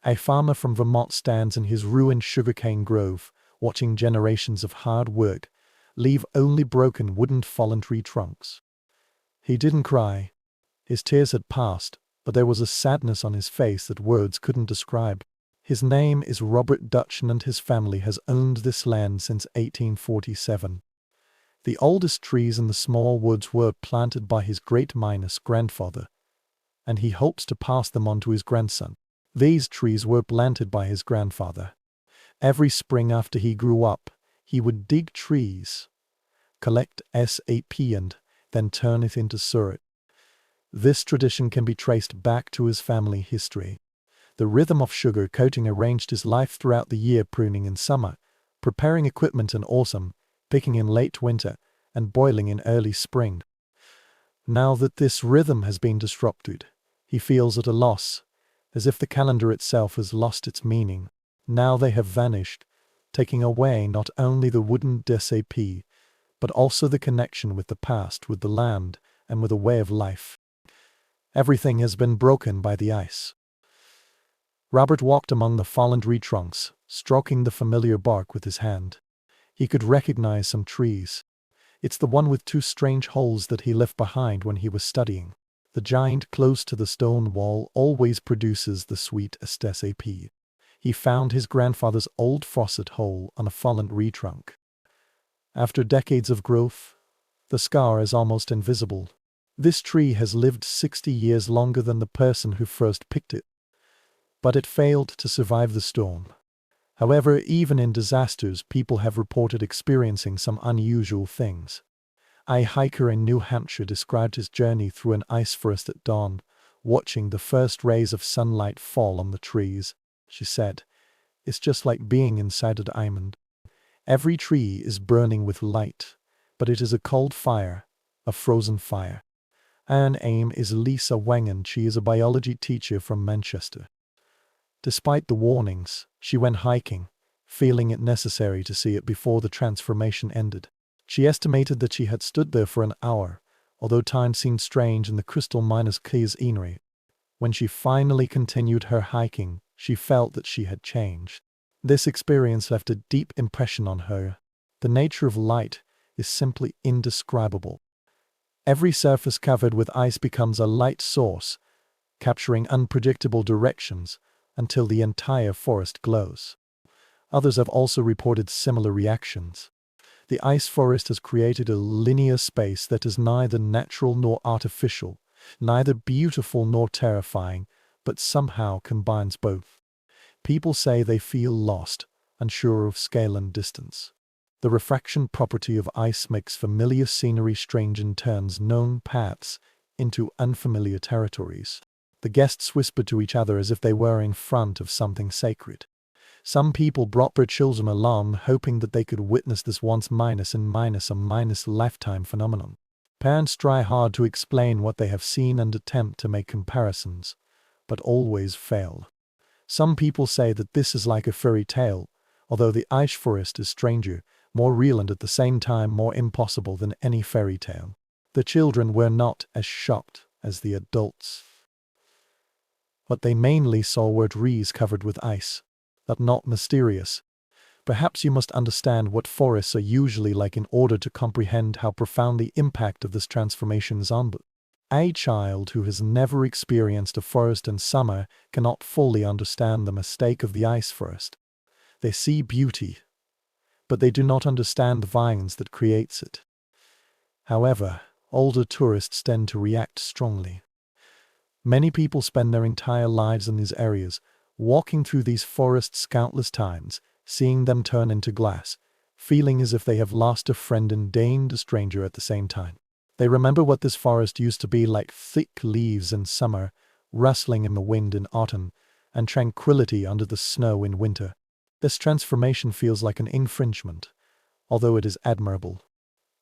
A farmer from Vermont stands in his ruined sugarcane grove, watching generations of hard work leave only broken wooden fallen tree trunks. He didn't cry. His tears had passed, but there was a sadness on his face that words couldn't describe. His name is Robert Dutchin and his family has owned this land since 1847. The oldest trees in the small woods were planted by his great-grandfather, and he hopes to pass them on to his grandson. These trees were planted by his grandfather. Every spring after he grew up, he would dig trees, collect sap and then turn it into syrup. This tradition can be traced back to his family history. The rhythm of sugar coating arranged his life throughout the year, pruning in summer, preparing equipment in autumn, picking in late winter, and boiling in early spring. Now that this rhythm has been disrupted, he feels at a loss, as if the calendar itself has lost its meaning. Now they have vanished, taking away not only the wooden sap, but also the connection with the past, with the land, and with a way of life. Everything has been broken by the ice. Robert walked among the fallen tree trunks, stroking the familiar bark with his hand. He could recognize some trees. It's the one with 2 strange holes that he left behind when he was studying. The giant close to the stone wall always produces the sweet sap. He found his grandfather's old faucet hole on a fallen tree trunk. After decades of growth, the scar is almost invisible. This tree has lived 60 years longer than the person who first picked it. But it failed to survive the storm. However, even in disasters, people have reported experiencing some unusual things. A hiker in New Hampshire described his journey through an ice forest at dawn, watching the first rays of sunlight fall on the trees. She said, "It's just like being inside a diamond. Every tree is burning with light, but it is a cold fire, a frozen fire." Her name is Lisa Wang and she is a biology teacher from Manchester. Despite the warnings, she went hiking, feeling it necessary to see it before the transformation ended. She estimated that she had stood there for an hour, although time seemed strange in the crystal minus keys scenery. When she finally continued her hiking, she felt that she had changed. This experience left a deep impression on her. The nature of light is simply indescribable. Every surface covered with ice becomes a light source, capturing unpredictable directions until the entire forest glows. Others have also reported similar reactions. The ice forest has created a linear space that is neither natural nor artificial, neither beautiful nor terrifying, but somehow combines both. People say they feel lost, unsure of scale and distance. The refraction property of ice makes familiar scenery strange and turns known paths into unfamiliar territories. The guests whispered to each other as if they were in front of something sacred. Some people brought their children along, hoping that they could witness this once minus lifetime phenomenon. Parents try hard to explain what they have seen and attempt to make comparisons, but always fail. Some people say that this is like a fairy tale, although the ice forest is stranger, more real and at the same time more impossible than any fairy tale. The children were not as shocked as the adults. What they mainly saw were trees covered with ice. That's not mysterious. Perhaps you must understand what forests are usually like in order to comprehend how profound the impact of this transformation is on them. A child who has never experienced a forest in summer cannot fully understand the mistake of the ice forest. They see beauty, but they do not understand the violence that creates it. However, older tourists tend to react strongly. Many people spend their entire lives in these areas, walking through these forests countless times, seeing them turn into glass, feeling as if they have lost a friend and gained a stranger at the same time. They remember what this forest used to be like: thick leaves in summer, rustling in the wind in autumn, and tranquility under the snow in winter. This transformation feels like an infringement, although it is admirable.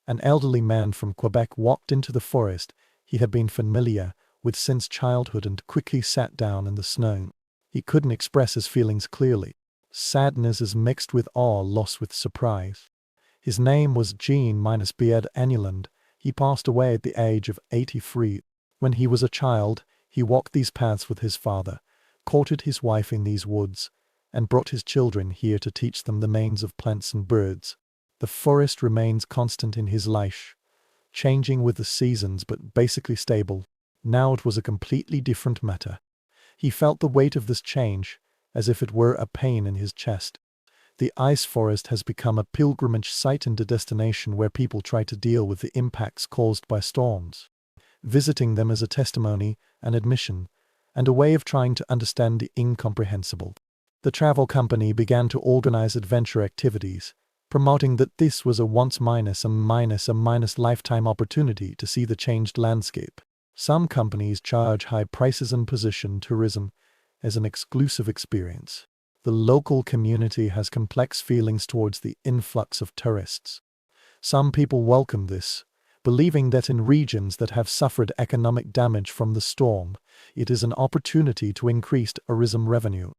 An elderly man from Quebec walked into the forest he had been familiar with since childhood and quickly sat down in the snow. He couldn't express his feelings clearly. Sadness is mixed with awe, lost with surprise. His name was Jean-Beard Annuland. He passed away at the age of 83. When he was a child, he walked these paths with his father, courted his wife in these woods, and brought his children here to teach them the names of plants and birds. The forest remains constant in his life, changing with the seasons but basically stable. Now it was a completely different matter. He felt the weight of this change, as if it were a pain in his chest. The ice forest has become a pilgrimage site and a destination where people try to deal with the impacts caused by storms. Visiting them is a testimony, an admission, and a way of trying to understand the incomprehensible. The travel company began to organize adventure activities, promoting that this was a once lifetime opportunity to see the changed landscape. Some companies charge high prices and position tourism as an exclusive experience. The local community has complex feelings towards the influx of tourists. Some people welcome this, believing that in regions that have suffered economic damage from the storm, it is an opportunity to increase tourism revenue.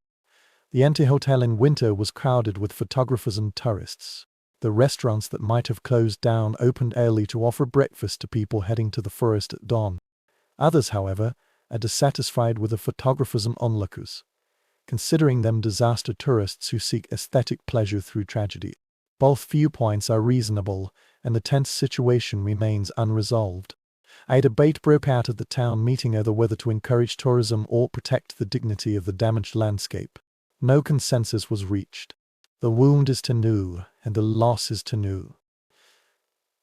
The anti-hotel in winter was crowded with photographers and tourists. The restaurants that might have closed down opened early to offer breakfast to people heading to the forest at dawn. Others, however, are dissatisfied with the photographers and onlookers, considering them disaster tourists who seek aesthetic pleasure through tragedy. Both viewpoints are reasonable, and the tense situation remains unresolved. A debate broke out at the town meeting over whether to encourage tourism or protect the dignity of the damaged landscape. No consensus was reached. The wound is new, and the loss is new.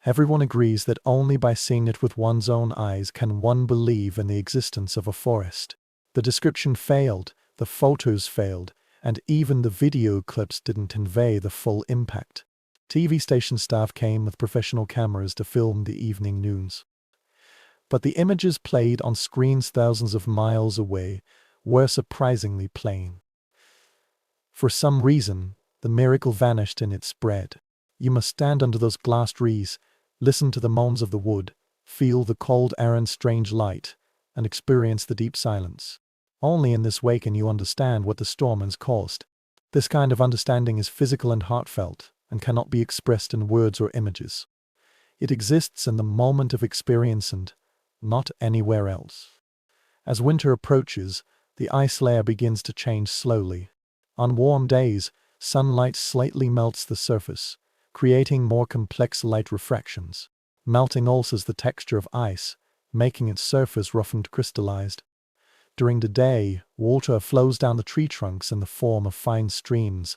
Everyone agrees that only by seeing it with one's own eyes can one believe in the existence of a forest. The description failed, the photos failed, and even the video clips didn't convey the full impact. TV station staff came with professional cameras to film the evening news. But the images played on screens thousands of miles away were surprisingly plain. For some reason, the miracle vanished in its spread. You must stand under those glass trees, listen to the moans of the wood, feel the cold air and strange light, and experience the deep silence. Only in this way can you understand what the storm has caused. This kind of understanding is physical and heartfelt, and cannot be expressed in words or images. It exists in the moment of experience and not anywhere else. As winter approaches, the ice layer begins to change slowly. On warm days, sunlight slightly melts the surface, creating more complex light refractions. Melting alters the texture of ice, making its surface rough and crystallized. During the day, water flows down the tree trunks in the form of fine streams,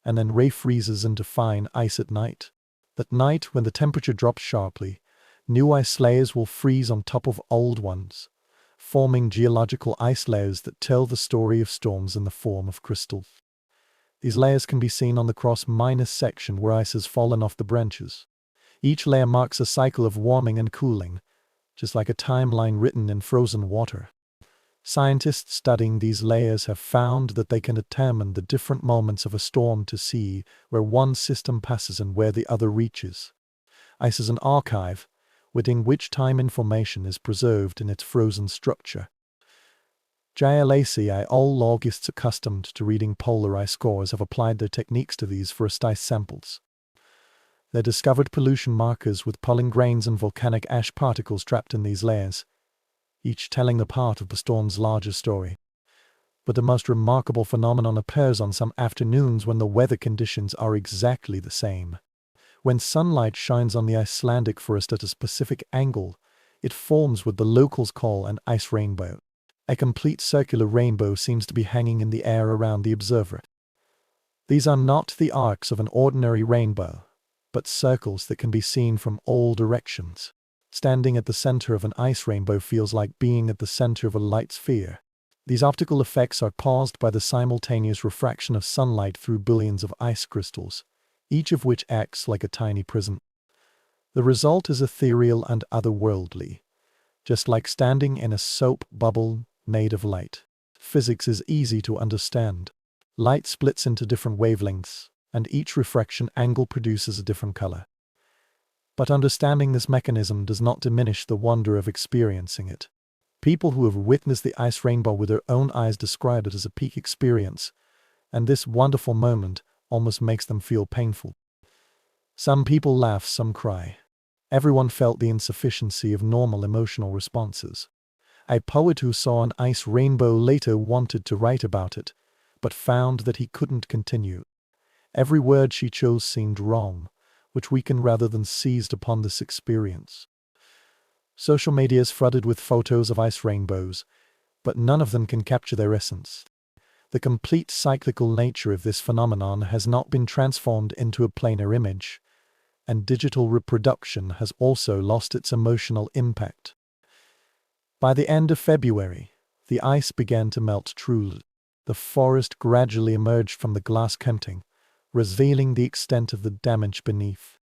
and then refreezes into fine ice at night. At night, when the temperature drops sharply, new ice layers will freeze on top of old ones, forming geological ice layers that tell the story of storms in the form of crystal. These layers can be seen on the cross-minus section where ice has fallen off the branches. Each layer marks a cycle of warming and cooling, just like a timeline written in frozen water. Scientists studying these layers have found that they can determine the different moments of a storm to see where one system passes and where the other reaches. Ice is an archive, within which time information is preserved in its frozen structure. Geologists accustomed to reading polar ice cores have applied their techniques to these forest ice samples. They discovered pollution markers with pollen grains and volcanic ash particles trapped in these layers, each telling a part of the storm's larger story. But the most remarkable phenomenon occurs on some afternoons when the weather conditions are exactly the same. When sunlight shines on the Icelandic forest at a specific angle, it forms what the locals call an ice rainbow. A complete circular rainbow seems to be hanging in the air around the observer. These are not the arcs of an ordinary rainbow, but circles that can be seen from all directions. Standing at the center of an ice rainbow feels like being at the center of a light sphere. These optical effects are caused by the simultaneous refraction of sunlight through billions of ice crystals, each of which acts like a tiny prism. The result is ethereal and otherworldly, just like standing in a soap bubble made of light. Physics is easy to understand. Light splits into different wavelengths, and each refraction angle produces a different color. But understanding this mechanism does not diminish the wonder of experiencing it. People who have witnessed the ice rainbow with their own eyes describe it as a peak experience, and this wonderful moment almost makes them feel painful. Some people laugh, some cry. Everyone felt the insufficiency of normal emotional responses. A poet who saw an ice rainbow later wanted to write about it, but found that he couldn't continue. Every word she chose seemed wrong, which weakened rather than seized upon this experience. Social media is flooded with photos of ice rainbows, but none of them can capture their essence. The complete cyclical nature of this phenomenon has not been transformed into a planar image, and digital reproduction has also lost its emotional impact. By the end of February, the ice began to melt truly. The forest gradually emerged from the glass coating, revealing the extent of the damage beneath.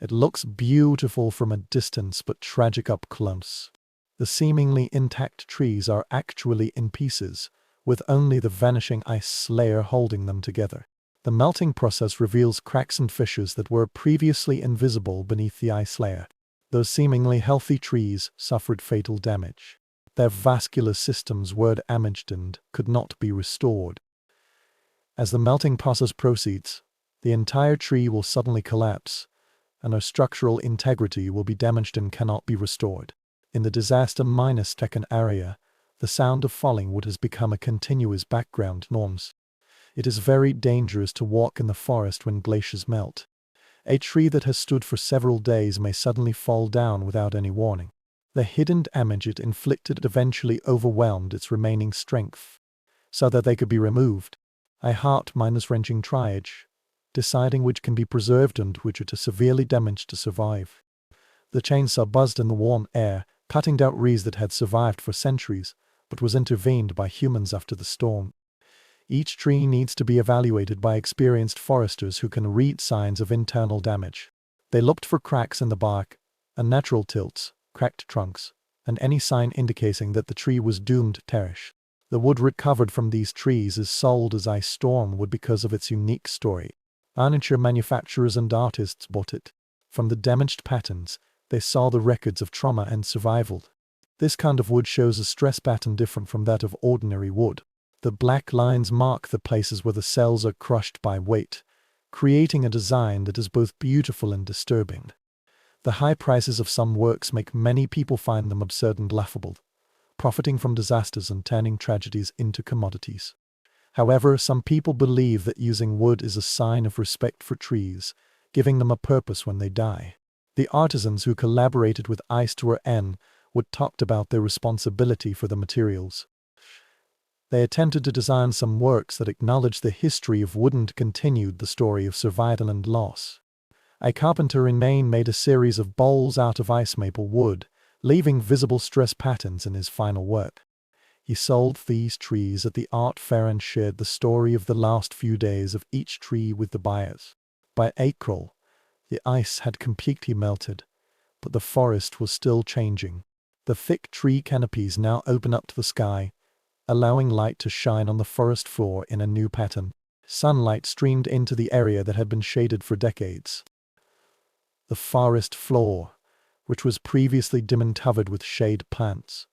It looks beautiful from a distance but tragic up close. The seemingly intact trees are actually in pieces, with only the vanishing ice layer holding them together. The melting process reveals cracks and fissures that were previously invisible beneath the ice layer. Those seemingly healthy trees suffered fatal damage. Their vascular systems were damaged and could not be restored. As the melting process proceeds, the entire tree will suddenly collapse, and our structural integrity will be damaged and cannot be restored. In the disaster-stricken area, the sound of falling wood has become a continuous background noise. It is very dangerous to walk in the forest when glaciers melt. A tree that has stood for several days may suddenly fall down without any warning. The hidden damage it inflicted eventually overwhelmed its remaining strength, so that they could be removed. A heart-wrenching triage, deciding which can be preserved and which are too severely damaged to survive. The chainsaw buzzed in the warm air, cutting down trees that had survived for centuries, but was intervened by humans after the storm. Each tree needs to be evaluated by experienced foresters who can read signs of internal damage. They looked for cracks in the bark, unnatural tilts, cracked trunks, and any sign indicating that the tree was doomed to perish. The wood recovered from these trees is sold as ice storm wood because of its unique story. Furniture manufacturers and artists bought it. From the damaged patterns, they saw the records of trauma and survival. This kind of wood shows a stress pattern different from that of ordinary wood. The black lines mark the places where the cells are crushed by weight, creating a design that is both beautiful and disturbing. The high prices of some works make many people find them absurd and laughable, profiting from disasters and turning tragedies into commodities. However, some people believe that using wood is a sign of respect for trees, giving them a purpose when they die. The artisans who collaborated with N would talked about their responsibility for the materials. They attempted to design some works that acknowledged the history of wood and continued the story of survival and loss. A carpenter in Maine made a series of bowls out of ice maple wood, leaving visible stress patterns in his final work. He sold these trees at the art fair and shared the story of the last few days of each tree with the buyers. By April, the ice had completely melted, but the forest was still changing. The thick tree canopies now open up to the sky, allowing light to shine on the forest floor in a new pattern. Sunlight streamed into the area that had been shaded for decades. The forest floor, which was previously dim and covered with shade plants,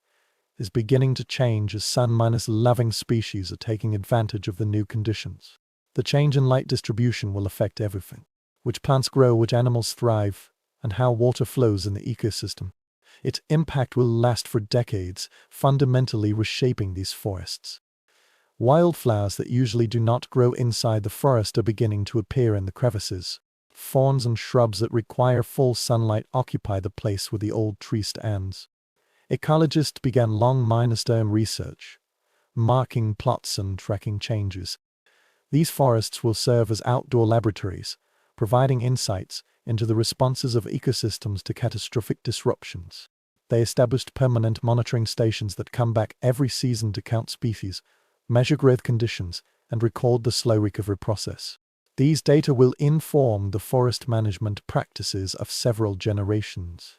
is beginning to change as sun-loving species are taking advantage of the new conditions. The change in light distribution will affect everything: which plants grow, which animals thrive, and how water flows in the ecosystem. Its impact will last for decades, fundamentally reshaping these forests. Wildflowers that usually do not grow inside the forest are beginning to appear in the crevices. Ferns and shrubs that require full sunlight occupy the place where the old tree stands. Ecologists began long-term research, marking plots and tracking changes. These forests will serve as outdoor laboratories, providing insights into the responses of ecosystems to catastrophic disruptions. They established permanent monitoring stations that come back every season to count species, measure growth conditions, and record the slow recovery process. These data will inform the forest management practices of several generations.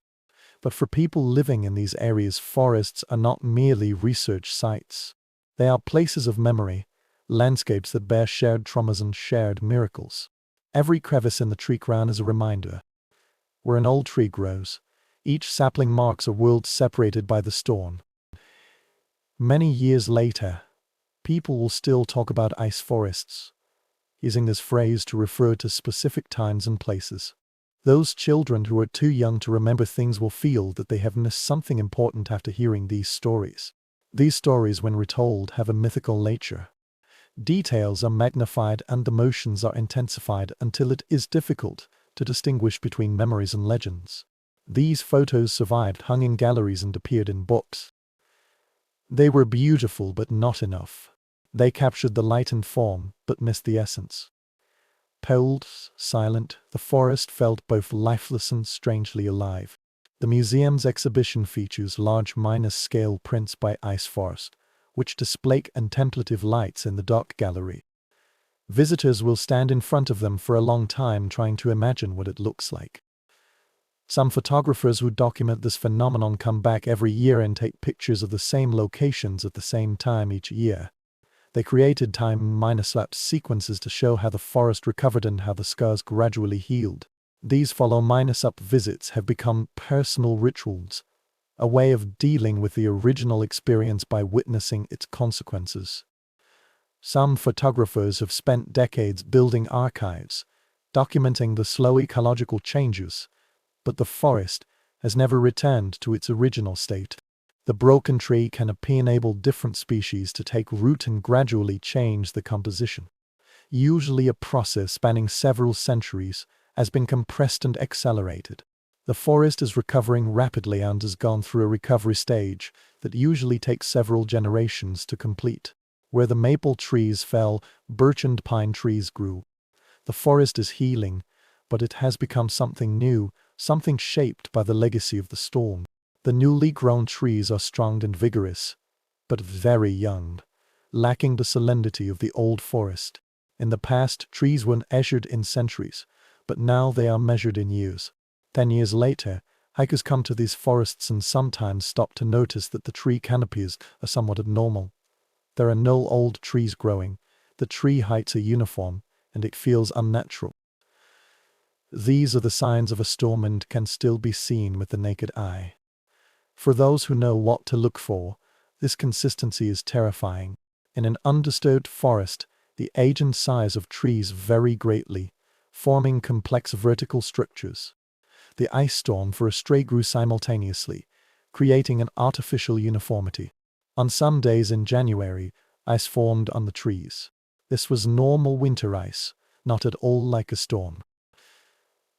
But for people living in these areas, forests are not merely research sites. They are places of memory, landscapes that bear shared traumas and shared miracles. Every crevice in the tree crown is a reminder. Where an old tree grows, each sapling marks a world separated by the storm. Many years later, people will still talk about ice forests, using this phrase to refer to specific times and places. Those children who are too young to remember things will feel that they have missed something important after hearing these stories. These stories, when retold, have a mythical nature. Details are magnified and emotions are intensified until it is difficult to distinguish between memories and legends. These photos survived, hung in galleries, and appeared in books. They were beautiful but not enough. They captured the light and form, but missed the essence. Cold, silent, the forest felt both lifeless and strangely alive. The museum's exhibition features large scale prints by ice forest, which display contemplative lights in the dark gallery. Visitors will stand in front of them for a long time trying to imagine what it looks like. Some photographers who document this phenomenon come back every year and take pictures of the same locations at the same time each year. They created time-lapse sequences to show how the forest recovered and how the scars gradually healed. These follow-up visits have become personal rituals, a way of dealing with the original experience by witnessing its consequences. Some photographers have spent decades building archives, documenting the slow ecological changes, but the forest has never returned to its original state. The broken tree canopy enabled different species to take root and gradually change the composition. Usually a process spanning several centuries has been compressed and accelerated. The forest is recovering rapidly and has gone through a recovery stage that usually takes several generations to complete. Where the maple trees fell, birch and pine trees grew. The forest is healing, but it has become something new, something shaped by the legacy of the storm. The newly grown trees are strong and vigorous, but very young, lacking the solemnity of the old forest. In the past, trees were measured in centuries, but now they are measured in years. 10 years later, hikers come to these forests and sometimes stop to notice that the tree canopies are somewhat abnormal. There are no old trees growing, the tree heights are uniform, and it feels unnatural. These are the signs of a storm and can still be seen with the naked eye. For those who know what to look for, this consistency is terrifying. In an undisturbed forest, the age and size of trees vary greatly, forming complex vertical structures. The ice storm for a stray grew simultaneously, creating an artificial uniformity. On some days in January, ice formed on the trees. This was normal winter ice, not at all like a storm.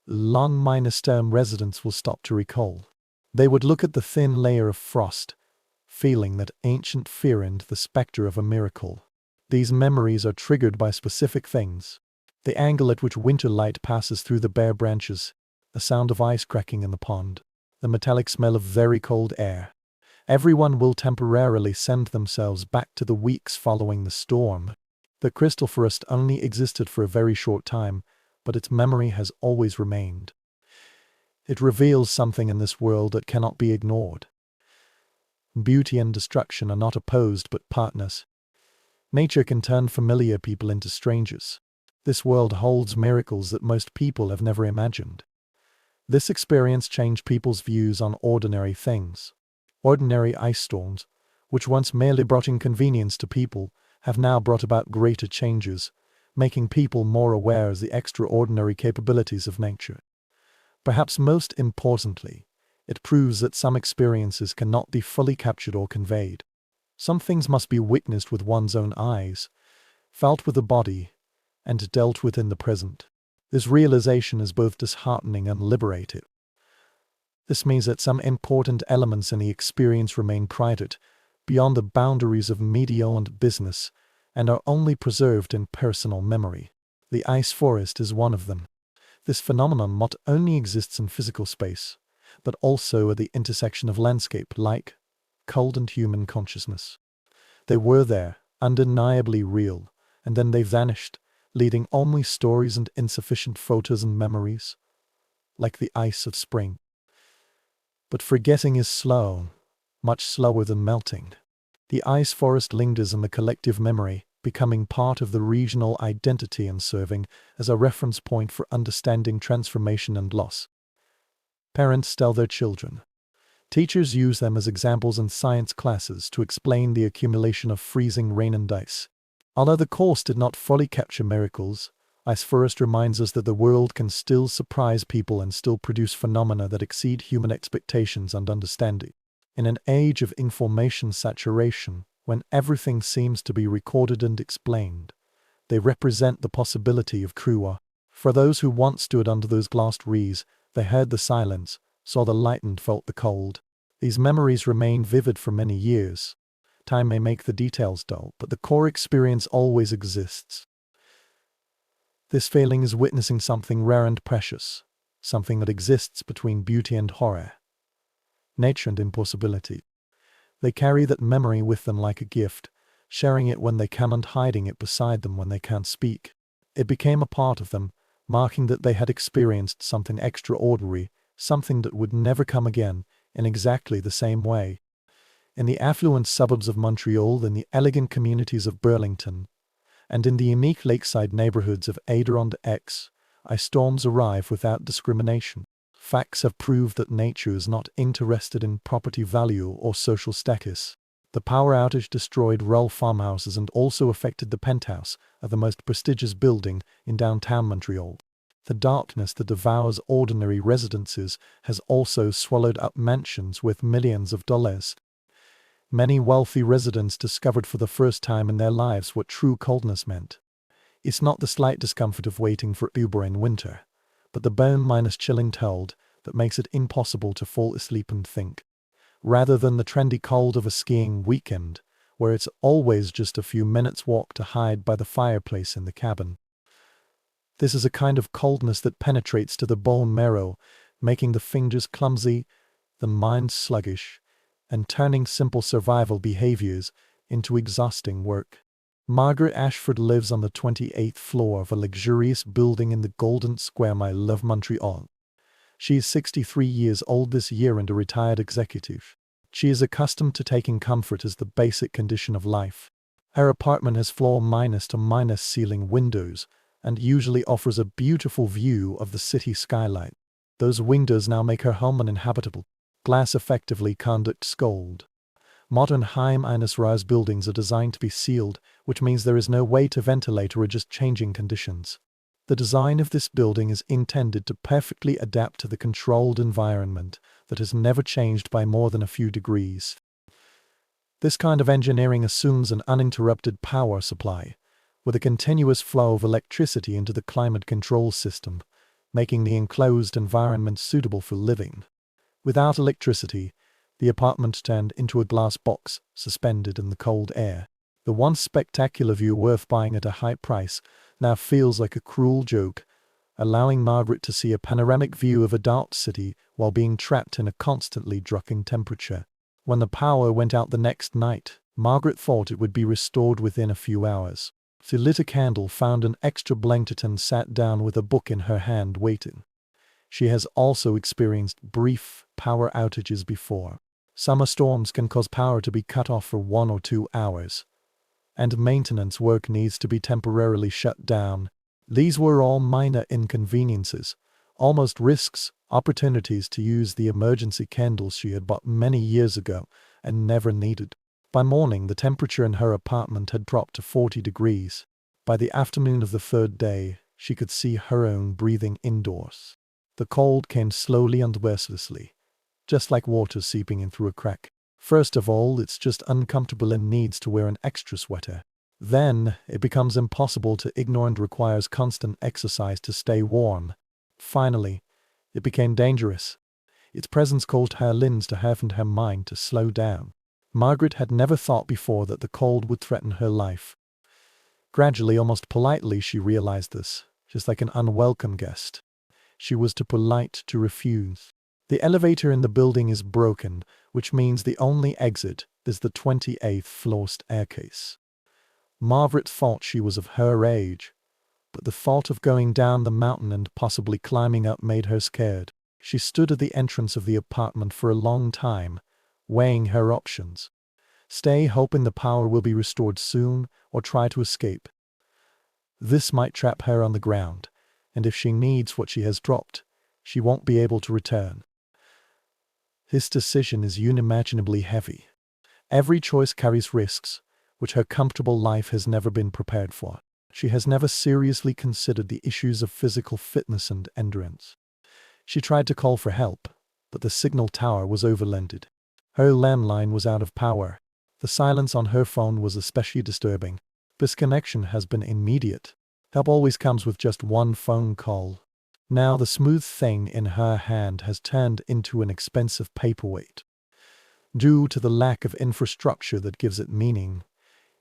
Long-term residents will stop to recall. They would look at the thin layer of frost, feeling that ancient fear and the specter of a miracle. These memories are triggered by specific things. The angle at which winter light passes through the bare branches, the sound of ice cracking in the pond, the metallic smell of very cold air. Everyone will temporarily send themselves back to the weeks following the storm. The crystal forest only existed for a very short time, but its memory has always remained. It reveals something in this world that cannot be ignored. Beauty and destruction are not opposed but partners. Nature can turn familiar people into strangers. This world holds miracles that most people have never imagined. This experience changed people's views on ordinary things. Ordinary ice storms, which once merely brought inconvenience to people, have now brought about greater changes, making people more aware of the extraordinary capabilities of nature. Perhaps most importantly, it proves that some experiences cannot be fully captured or conveyed. Some things must be witnessed with one's own eyes, felt with the body, and dealt with in the present. This realization is both disheartening and liberating. This means that some important elements in the experience remain private, beyond the boundaries of media and business, and are only preserved in personal memory. The ice forest is one of them. This phenomenon not only exists in physical space, but also at the intersection of landscape, like cold and human consciousness. They were there, undeniably real, and then they vanished, leaving only stories and insufficient photos and memories, like the ice of spring. But forgetting is slow, much slower than melting. The ice forest lingers in the collective memory, becoming part of the regional identity and serving as a reference point for understanding transformation and loss. Parents tell their children. Teachers use them as examples in science classes to explain the accumulation of freezing rain and ice. Although the course did not fully capture miracles, ice forest reminds us that the world can still surprise people and still produce phenomena that exceed human expectations and understanding. In an age of information saturation, when everything seems to be recorded and explained, they represent the possibility of truer. For those who once stood under those glass trees, they heard the silence, saw the light and felt the cold. These memories remain vivid for many years. Time may make the details dull, but the core experience always exists. This feeling is witnessing something rare and precious, something that exists between beauty and horror, nature and impossibility. They carry that memory with them like a gift, sharing it when they can and hiding it beside them when they can't speak. It became a part of them, marking that they had experienced something extraordinary, something that would never come again, in exactly the same way. In the affluent suburbs of Montreal, in the elegant communities of Burlington, and in the unique lakeside neighborhoods of Adirondack, ice storms arrive without discrimination. Facts have proved that nature is not interested in property value or social status. The power outage destroyed rural farmhouses and also affected the penthouse of the most prestigious building in downtown Montreal. The darkness that devours ordinary residences has also swallowed up mansions worth millions of dollars. Many wealthy residents discovered for the first time in their lives what true coldness meant. It's not the slight discomfort of waiting for Uber in winter, but the bone-chilling cold that makes it impossible to fall asleep and think. Rather than the trendy cold of a skiing weekend, where it's always just a few minutes' walk to hide by the fireplace in the cabin. This is a kind of coldness that penetrates to the bone marrow, making the fingers clumsy, the mind sluggish, and turning simple survival behaviors into exhausting work. Margaret Ashford lives on the 28th floor of a luxurious building in the Golden Square Mile of Montreal. She is 63 years old this year and a retired executive. She is accustomed to taking comfort as the basic condition of life. Her apartment has floor-to-minus ceiling windows and usually offers a beautiful view of the city skyline. Those windows now make her home uninhabitable. Glass effectively conducts cold, Modern high-rise buildings are designed to be sealed, which means there is no way to ventilate or adjust changing conditions. The design of this building is intended to perfectly adapt to the controlled environment that has never changed by more than a few degrees. This kind of engineering assumes an uninterrupted power supply, with a continuous flow of electricity into the climate control system, making the enclosed environment suitable for living. Without electricity, the apartment turned into a glass box suspended in the cold air. The once spectacular view worth buying at a high price now feels like a cruel joke, allowing Margaret to see a panoramic view of a dark city while being trapped in a constantly dropping temperature. When the power went out the next night, Margaret thought it would be restored within a few hours. She lit a candle, found an extra blanket and sat down with a book in her hand waiting. She has also experienced brief power outages before. Summer storms can cause power to be cut off for 1 or 2 hours, and maintenance work needs to be temporarily shut down. These were all minor inconveniences, almost risks, opportunities to use the emergency candles she had bought many years ago and never needed. By morning, the temperature in her apartment had dropped to 40 degrees. By the afternoon of the third day, she could see her own breathing indoors. The cold came slowly and mercilessly, just like water seeping in through a crack. First of all, it's just uncomfortable and needs to wear an extra sweater. Then, it becomes impossible to ignore and requires constant exercise to stay warm. Finally, it became dangerous. Its presence caused her limbs to hurt and her mind to slow down. Margaret had never thought before that the cold would threaten her life. Gradually, almost politely, she realized this, just like an unwelcome guest. She was too polite to refuse. The elevator in the building is broken, which means the only exit is the 28th floor staircase. Margaret thought she was of her age, but the thought of going down the mountain and possibly climbing up made her scared. She stood at the entrance of the apartment for a long time, weighing her options. Stay hoping the power will be restored soon, or try to escape. This might trap her on the ground, and if she needs what she has dropped, she won't be able to return. This decision is unimaginably heavy. Every choice carries risks, which her comfortable life has never been prepared for. She has never seriously considered the issues of physical fitness and endurance. She tried to call for help, but the signal tower was overloaded. Her landline was out of power. The silence on her phone was especially disturbing. This connection has been immediate. Help always comes with just one phone call. Now the smooth thing in her hand has turned into an expensive paperweight. Due to the lack of infrastructure that gives it meaning,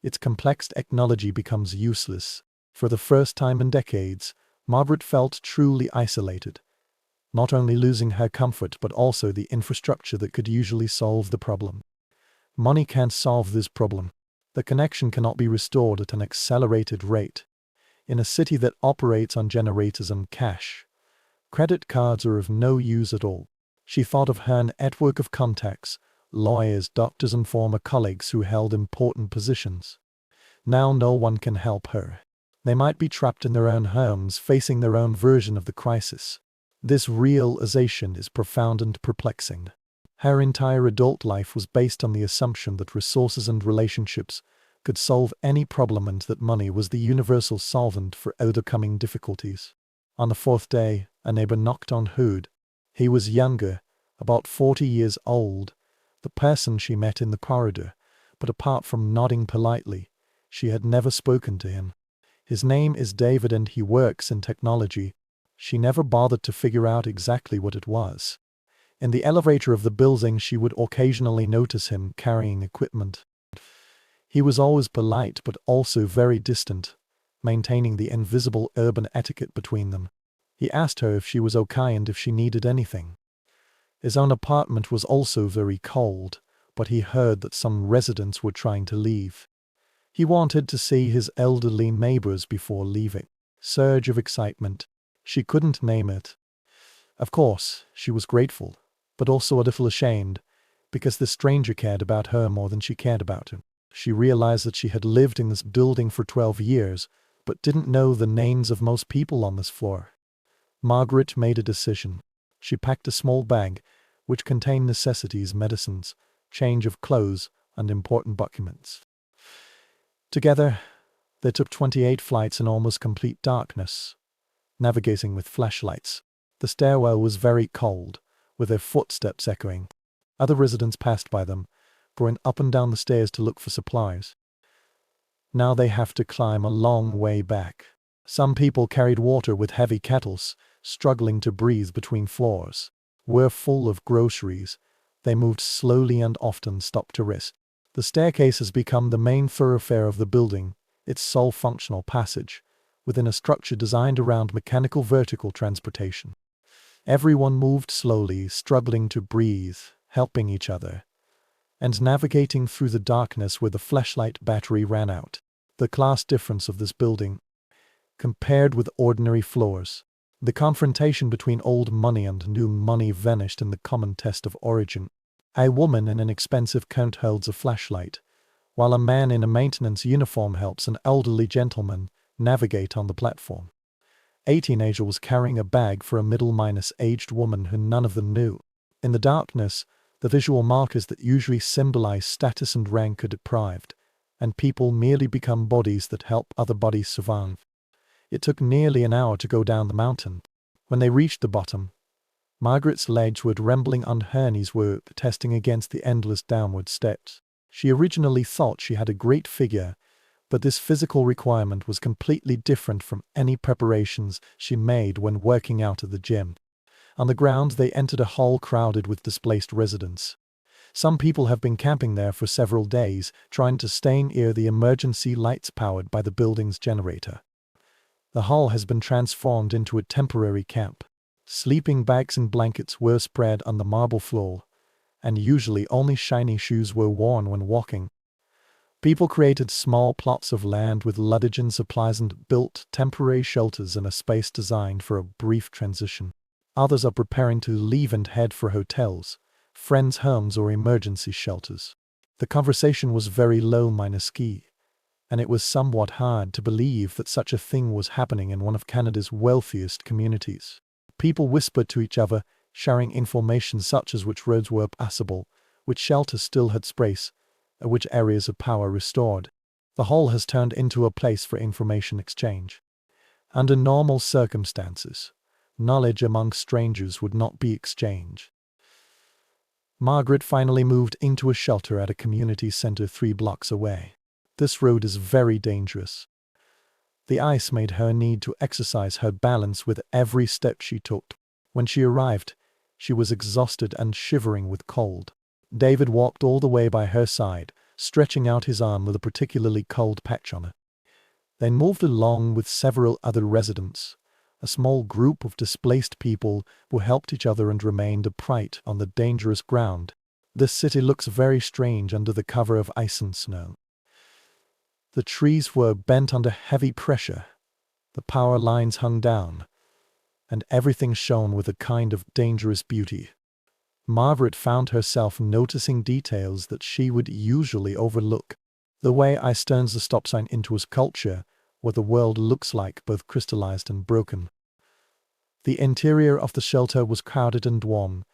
its complex technology becomes useless. For the first time in decades, Margaret felt truly isolated, not only losing her comfort but also the infrastructure that could usually solve the problem. Money can't solve this problem. The connection cannot be restored at an accelerated rate. In a city that operates on generators and cash, credit cards are of no use at all. She thought of her network of contacts, lawyers, doctors and former colleagues who held important positions. Now no one can help her. They might be trapped in their own homes, facing their own version of the crisis. This realization is profound and perplexing. Her entire adult life was based on the assumption that resources and relationships could solve any problem and that money was the universal solvent for overcoming difficulties. On the fourth day, a neighbor knocked on Hood. He was younger, about 40 years old, the person she met in the corridor, but apart from nodding politely, she had never spoken to him. His name is David and he works in technology. She never bothered to figure out exactly what it was. In the elevator of the building, she would occasionally notice him carrying equipment. He was always polite but also very distant, maintaining the invisible urban etiquette between them. He asked her if she was okay and if she needed anything. His own apartment was also very cold, but he heard that some residents were trying to leave. He wanted to see his elderly neighbors before leaving. Surge of excitement. She couldn't name it. Of course, she was grateful, but also a little ashamed, because the stranger cared about her more than she cared about him. She realized that she had lived in this building for 12 years, but didn't know the names of most people on this floor. Margaret made a decision. She packed a small bag, which contained necessities, medicines, change of clothes, and important documents. Together, they took 28 flights in almost complete darkness, navigating with flashlights. The stairwell was very cold, with their footsteps echoing. Other residents passed by them, going up and down the stairs to look for supplies. Now they have to climb a long way back. Some people carried water with heavy kettles, struggling to breathe between floors. Were full of groceries. They moved slowly and often stopped to rest. The staircase has become the main thoroughfare of the building, its sole functional passage, within a structure designed around mechanical vertical transportation. Everyone moved slowly, struggling to breathe, helping each other, and navigating through the darkness where the flashlight battery ran out. The class difference of this building, compared with ordinary floors. The confrontation between old money and new money vanished in the common test of origin. A woman in an expensive coat holds a flashlight, while a man in a maintenance uniform helps an elderly gentleman navigate on the platform. A teenager was carrying a bag for a middle-aged woman who none of them knew. In the darkness, the visual markers that usually symbolize status and rank are deprived, and people merely become bodies that help other bodies survive. It took nearly an hour to go down the mountain. When they reached the bottom, Margaret's legs were trembling and her knees were protesting against the endless downward steps. She originally thought she had a great figure, but this physical requirement was completely different from any preparations she made when working out at the gym. On the ground they entered a hall crowded with displaced residents. Some people have been camping there for several days, trying to stay near the emergency lights powered by the building's generator. The hall has been transformed into a temporary camp. Sleeping bags and blankets were spread on the marble floor, and usually only shiny shoes were worn when walking. People created small plots of land with luggage and supplies and built temporary shelters in a space designed for a brief transition. Others are preparing to leave and head for hotels, friends' homes or emergency shelters. The conversation was very low-key, and it was somewhat hard to believe that such a thing was happening in one of Canada's wealthiest communities. People whispered to each other, sharing information such as which roads were passable, which shelters still had space, and which areas of power restored. The hall has turned into a place for information exchange. Under normal circumstances, knowledge among strangers would not be exchanged. Margaret finally moved into a shelter at a community center 3 blocks away. This road is very dangerous. The ice made her need to exercise her balance with every step she took. When she arrived, she was exhausted and shivering with cold. David walked all the way by her side, stretching out his arm with a particularly cold patch on it. They moved along with several other residents, a small group of displaced people who helped each other and remained upright on the dangerous ground. This city looks very strange under the cover of ice and snow. The trees were bent under heavy pressure, the power lines hung down, and everything shone with a kind of dangerous beauty. Margaret found herself noticing details that she would usually overlook. The way ice turns the stop sign into a sculpture, what the world looks like both crystallized and broken. The interior of the shelter was crowded and warm,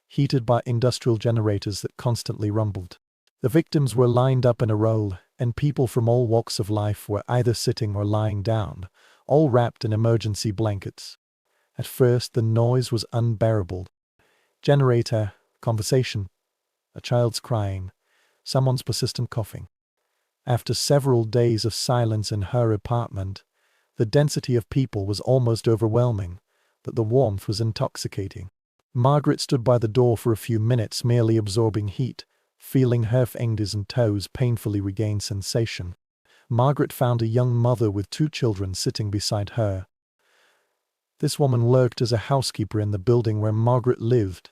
heated by industrial generators that constantly rumbled. The victims were lined up in a row, and people from all walks of life were either sitting or lying down, all wrapped in emergency blankets. At first the noise was unbearable. Generator, conversation, a child's crying, someone's persistent coughing. After several days of silence in her apartment, the density of people was almost overwhelming, but the warmth was intoxicating. Margaret stood by the door for a few minutes, merely absorbing heat, feeling her fingers and toes painfully regain sensation. Margaret found a young mother with 2 children sitting beside her. This woman worked as a housekeeper in the building where Margaret lived,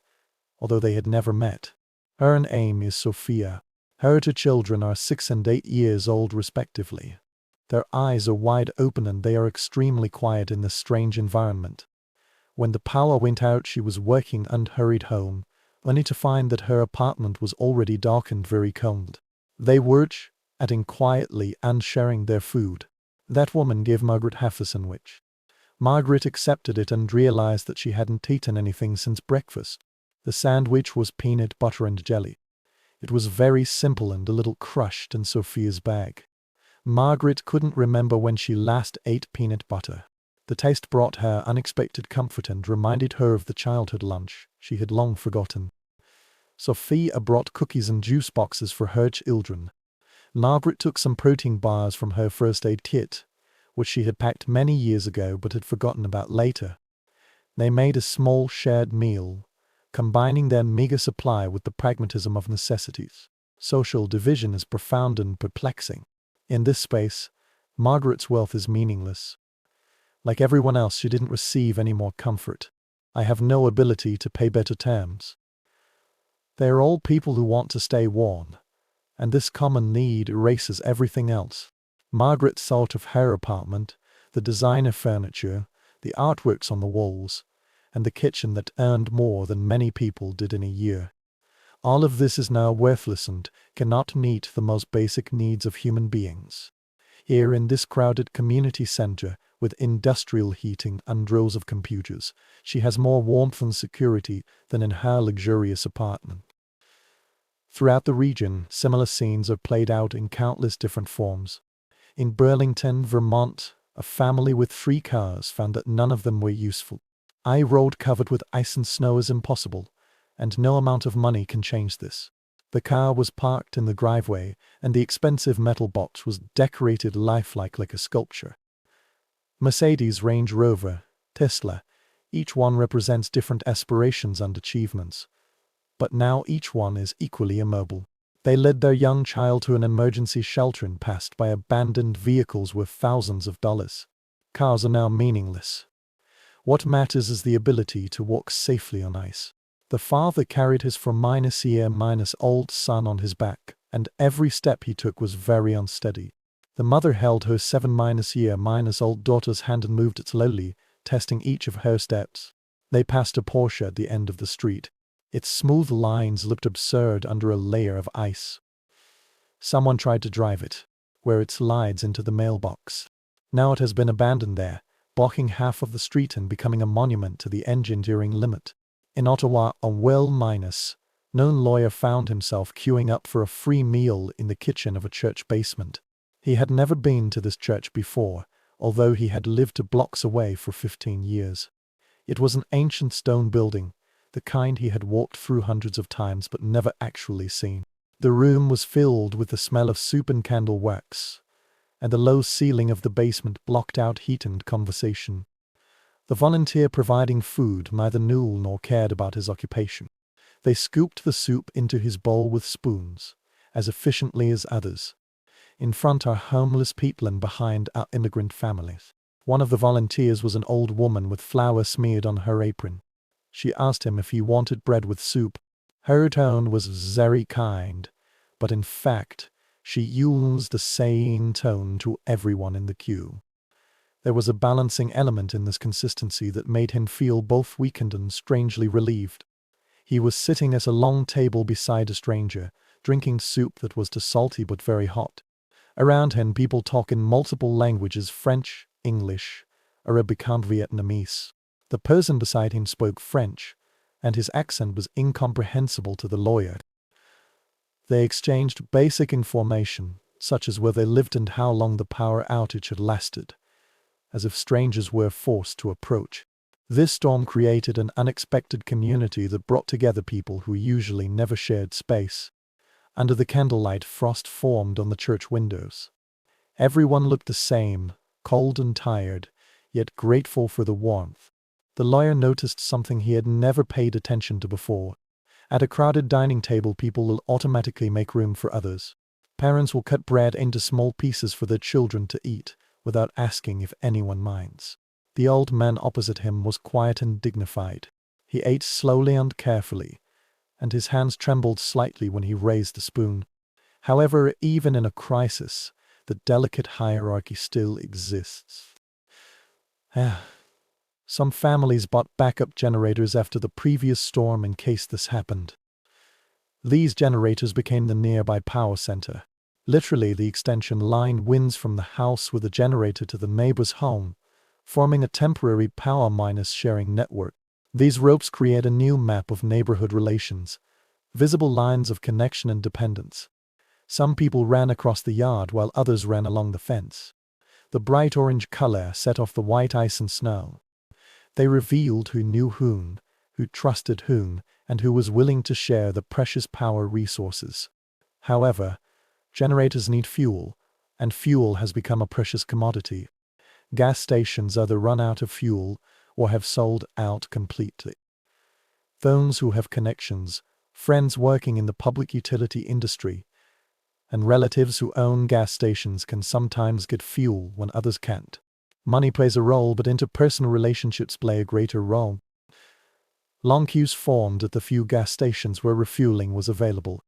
although they had never met. Her name is Sophia. Her 2 children are 6 and 8 years old respectively. Their eyes are wide open and they are extremely quiet in this strange environment. When the power went out, she was working and hurried home, only to find that her apartment was already dark and very cold. They were eating quietly and sharing their food. That woman gave Margaret half a sandwich. Margaret accepted it and realized that she hadn't eaten anything since breakfast. The sandwich was peanut butter and jelly. It was very simple and a little crushed in Sophia's bag. Margaret couldn't remember when she last ate peanut butter. The taste brought her unexpected comfort and reminded her of the childhood lunch she had long forgotten. Sophia brought cookies and juice boxes for her children. Margaret took some protein bars from her first aid kit, which she had packed many years ago but had forgotten about later. They made a small shared meal, combining their meager supply with the pragmatism of necessities. Social division is profound and perplexing. In this space, Margaret's wealth is meaningless. Like everyone else, she didn't receive any more comfort. I have no ability to pay better terms. They are all people who want to stay warm, and this common need erases everything else. Margaret thought of her apartment, the designer furniture, the artworks on the walls, and the kitchen that earned more than many people did in a year. All of this is now worthless and cannot meet the most basic needs of human beings. Here in this crowded community center, with industrial heating and rows of computers, she has more warmth and security than in her luxurious apartment. Throughout the region, similar scenes are played out in countless different forms. In Burlington, Vermont, a family with 3 cars found that none of them were useful. A road covered with ice and snow is impossible, and no amount of money can change this. The car was parked in the driveway, and the expensive metal box was decorated lifelike like a sculpture. Mercedes, Range Rover, Tesla, each one represents different aspirations and achievements, but now each one is equally immobile. They led their young child to an emergency shelter and passed by abandoned vehicles worth thousands of dollars. Cars are now meaningless. What matters is the ability to walk safely on ice. The father carried his 4-year-old son on his back, and every step he took was very unsteady. The mother held her 7-year-old daughter's hand and moved it slowly, testing each of her steps. They passed a Porsche at the end of the street. Its smooth lines looked absurd under a layer of ice. Someone tried to drive it, where it slides into the mailbox. Now it has been abandoned there, blocking half of the street and becoming a monument to the engineering limit. In Ottawa, a well-known lawyer found himself queuing up for a free meal in the kitchen of a church basement. He had never been to this church before, although he had lived 2 blocks away for 15 years. It was an ancient stone building, the kind he had walked through hundreds of times but never actually seen. The room was filled with the smell of soup and candle wax, and the low ceiling of the basement blocked out heat and conversation. The volunteer providing food neither knew nor cared about his occupation. They scooped the soup into his bowl with spoons, as efficiently as others. In front are homeless people and behind are immigrant families. One of the volunteers was an old woman with flour smeared on her apron. She asked him if he wanted bread with soup. Her tone was very kind, but in fact, she used the same tone to everyone in the queue. There was a balancing element in this consistency that made him feel both weakened and strangely relieved. He was sitting at a long table beside a stranger, drinking soup that was too salty but very hot. Around him, people talk in multiple languages: French, English, Arabic and Vietnamese. The person beside him spoke French, and his accent was incomprehensible to the lawyer. They exchanged basic information, such as where they lived and how long the power outage had lasted, as if strangers were forced to approach. This storm created an unexpected community that brought together people who usually never shared space. Under the candlelight, frost formed on the church windows. Everyone looked the same, cold and tired, yet grateful for the warmth. The lawyer noticed something he had never paid attention to before. At a crowded dining table, people will automatically make room for others. Parents will cut bread into small pieces for their children to eat, without asking if anyone minds. The old man opposite him was quiet and dignified. He ate slowly and carefully, and his hands trembled slightly when he raised the spoon. However, even in a crisis, the delicate hierarchy still exists. Some families bought backup generators after the previous storm in case this happened. These generators became the nearby power center. Literally, the extension line winds from the house with the generator to the neighbor's home, forming a temporary power-sharing network. These ropes create a new map of neighborhood relations, visible lines of connection and dependence. Some people ran across the yard while others ran along the fence. The bright orange color set off the white ice and snow. They revealed who knew whom, who trusted whom, and who was willing to share the precious power resources. However, generators need fuel, and fuel has become a precious commodity. Gas stations either run out of fuel or have sold out completely. Those who have connections, friends working in the public utility industry, and relatives who own gas stations can sometimes get fuel when others can't. Money plays a role, but interpersonal relationships play a greater role. Long queues formed at the few gas stations where refueling was available.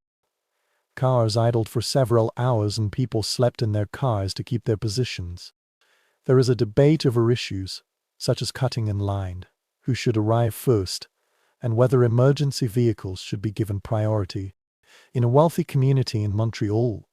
Cars idled for several hours and people slept in their cars to keep their positions. There is a debate over issues, such as cutting in line, who should arrive first, and whether emergency vehicles should be given priority. In a wealthy community in Montreal,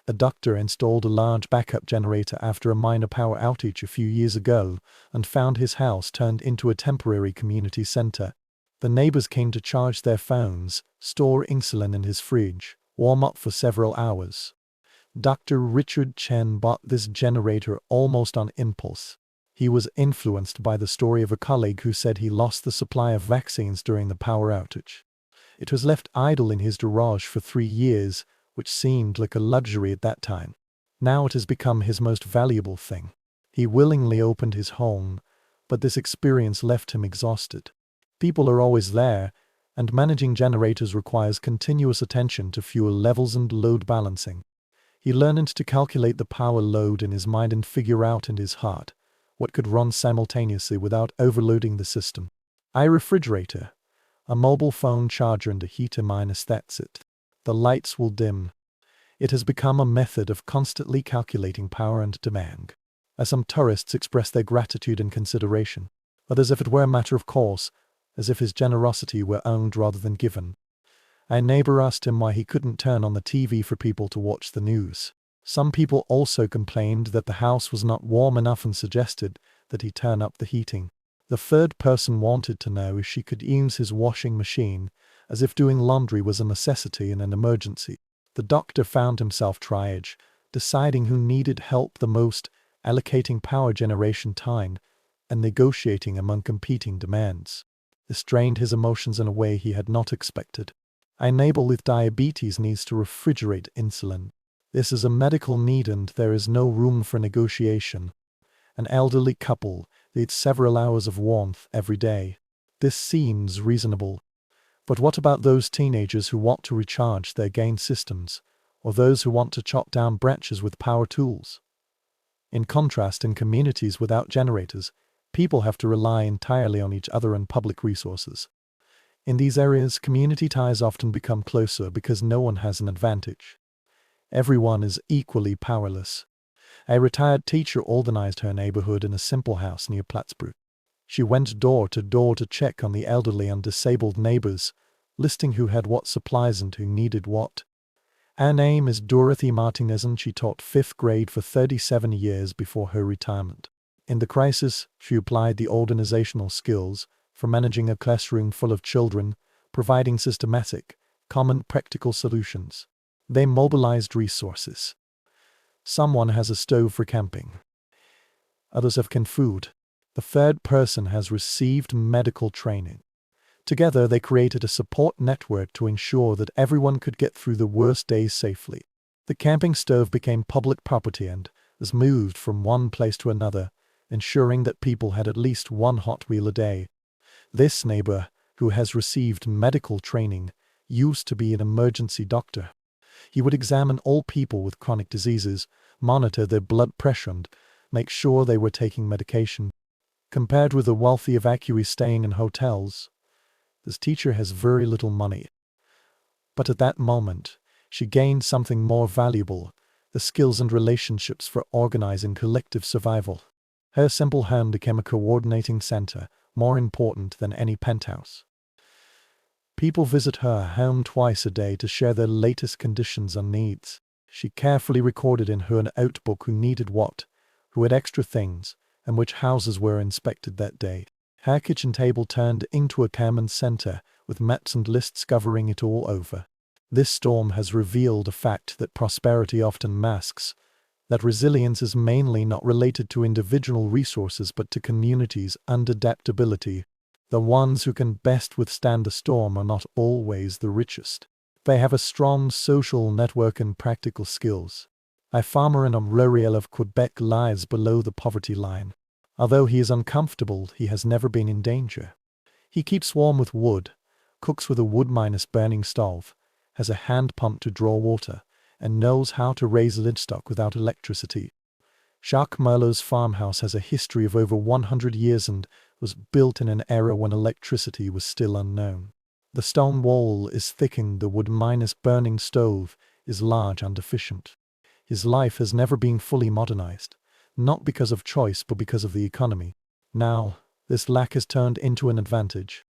a doctor installed a large backup generator after a minor power outage a few years ago and found his house turned into a temporary community center. The neighbors came to charge their phones, store insulin in his fridge, warm up for several hours. Dr. Richard Chen bought this generator almost on impulse. He was influenced by the story of a colleague who said he lost the supply of vaccines during the power outage. It was left idle in his garage for 3 years, which seemed like a luxury at that time. Now it has become his most valuable thing. He willingly opened his home, but this experience left him exhausted. People are always there, and managing generators requires continuous attention to fuel levels and load balancing. He learned to calculate the power load in his mind and figure out in his heart what could run simultaneously without overloading the system. A refrigerator, a mobile phone charger and a heater minus that's it. The lights will dim. It has become a method of constantly calculating power and demand. As some tourists express their gratitude and consideration, but as if it were a matter of course, as if his generosity were owned rather than given. A neighbor asked him why he couldn't turn on the TV for people to watch the news. Some people also complained that the house was not warm enough and suggested that he turn up the heating. The third person wanted to know if she could use his washing machine, as if doing laundry was a necessity in an emergency. The doctor found himself triage, deciding who needed help the most, allocating power generation time, and negotiating among competing demands. This strained his emotions in a way he had not expected. A neighbor with diabetes needs to refrigerate insulin. This is a medical need and there is no room for negotiation. An elderly couple needs several hours of warmth every day. This seems reasonable. But what about those teenagers who want to recharge their gain systems, or those who want to chop down branches with power tools? In contrast, in communities without generators, people have to rely entirely on each other and public resources. In these areas, community ties often become closer because no one has an advantage. Everyone is equally powerless. A retired teacher organized her neighborhood in a simple house near Plattsburgh. She went door to door to check on the elderly and disabled neighbors, listing who had what supplies and who needed what. Her name is Dorothy Martinez and she taught 5th grade for 37 years before her retirement. In the crisis, she applied the organizational skills for managing a classroom full of children, providing systematic, common practical solutions. They mobilized resources. Someone has a stove for camping. Others have canned food. The third person has received medical training. Together they created a support network to ensure that everyone could get through the worst days safely. The camping stove became public property and was moved from one place to another, ensuring that people had at least one hot meal a day. This neighbor, who has received medical training, used to be an emergency doctor. He would examine all people with chronic diseases, monitor their blood pressure and make sure they were taking medication. Compared with the wealthy evacuees staying in hotels, this teacher has very little money. But at that moment, she gained something more valuable, the skills and relationships for organizing collective survival. Her simple home became a coordinating center, more important than any penthouse. People visit her home twice a day to share their latest conditions and needs. She carefully recorded in her notebook who needed what, who had extra things, and which houses were inspected that day. Her kitchen table turned into a command center with maps and lists covering it all over. This storm has revealed a fact that prosperity often masks, that resilience is mainly not related to individual resources but to communities and adaptability. The ones who can best withstand a storm are not always the richest. They have a strong social network and practical skills. A farmer in Montreal of Quebec lies below the poverty line. Although he is uncomfortable, he has never been in danger. He keeps warm with wood, cooks with a wood-burning stove, has a hand pump to draw water, and knows how to raise livestock without electricity. Jacques Merlot's farmhouse has a history of over 100 years and was built in an era when electricity was still unknown. The stone wall is thickened, the wood-burning stove is large and efficient. His life has never been fully modernized, not because of choice but because of the economy. Now, this lack has turned into an advantage.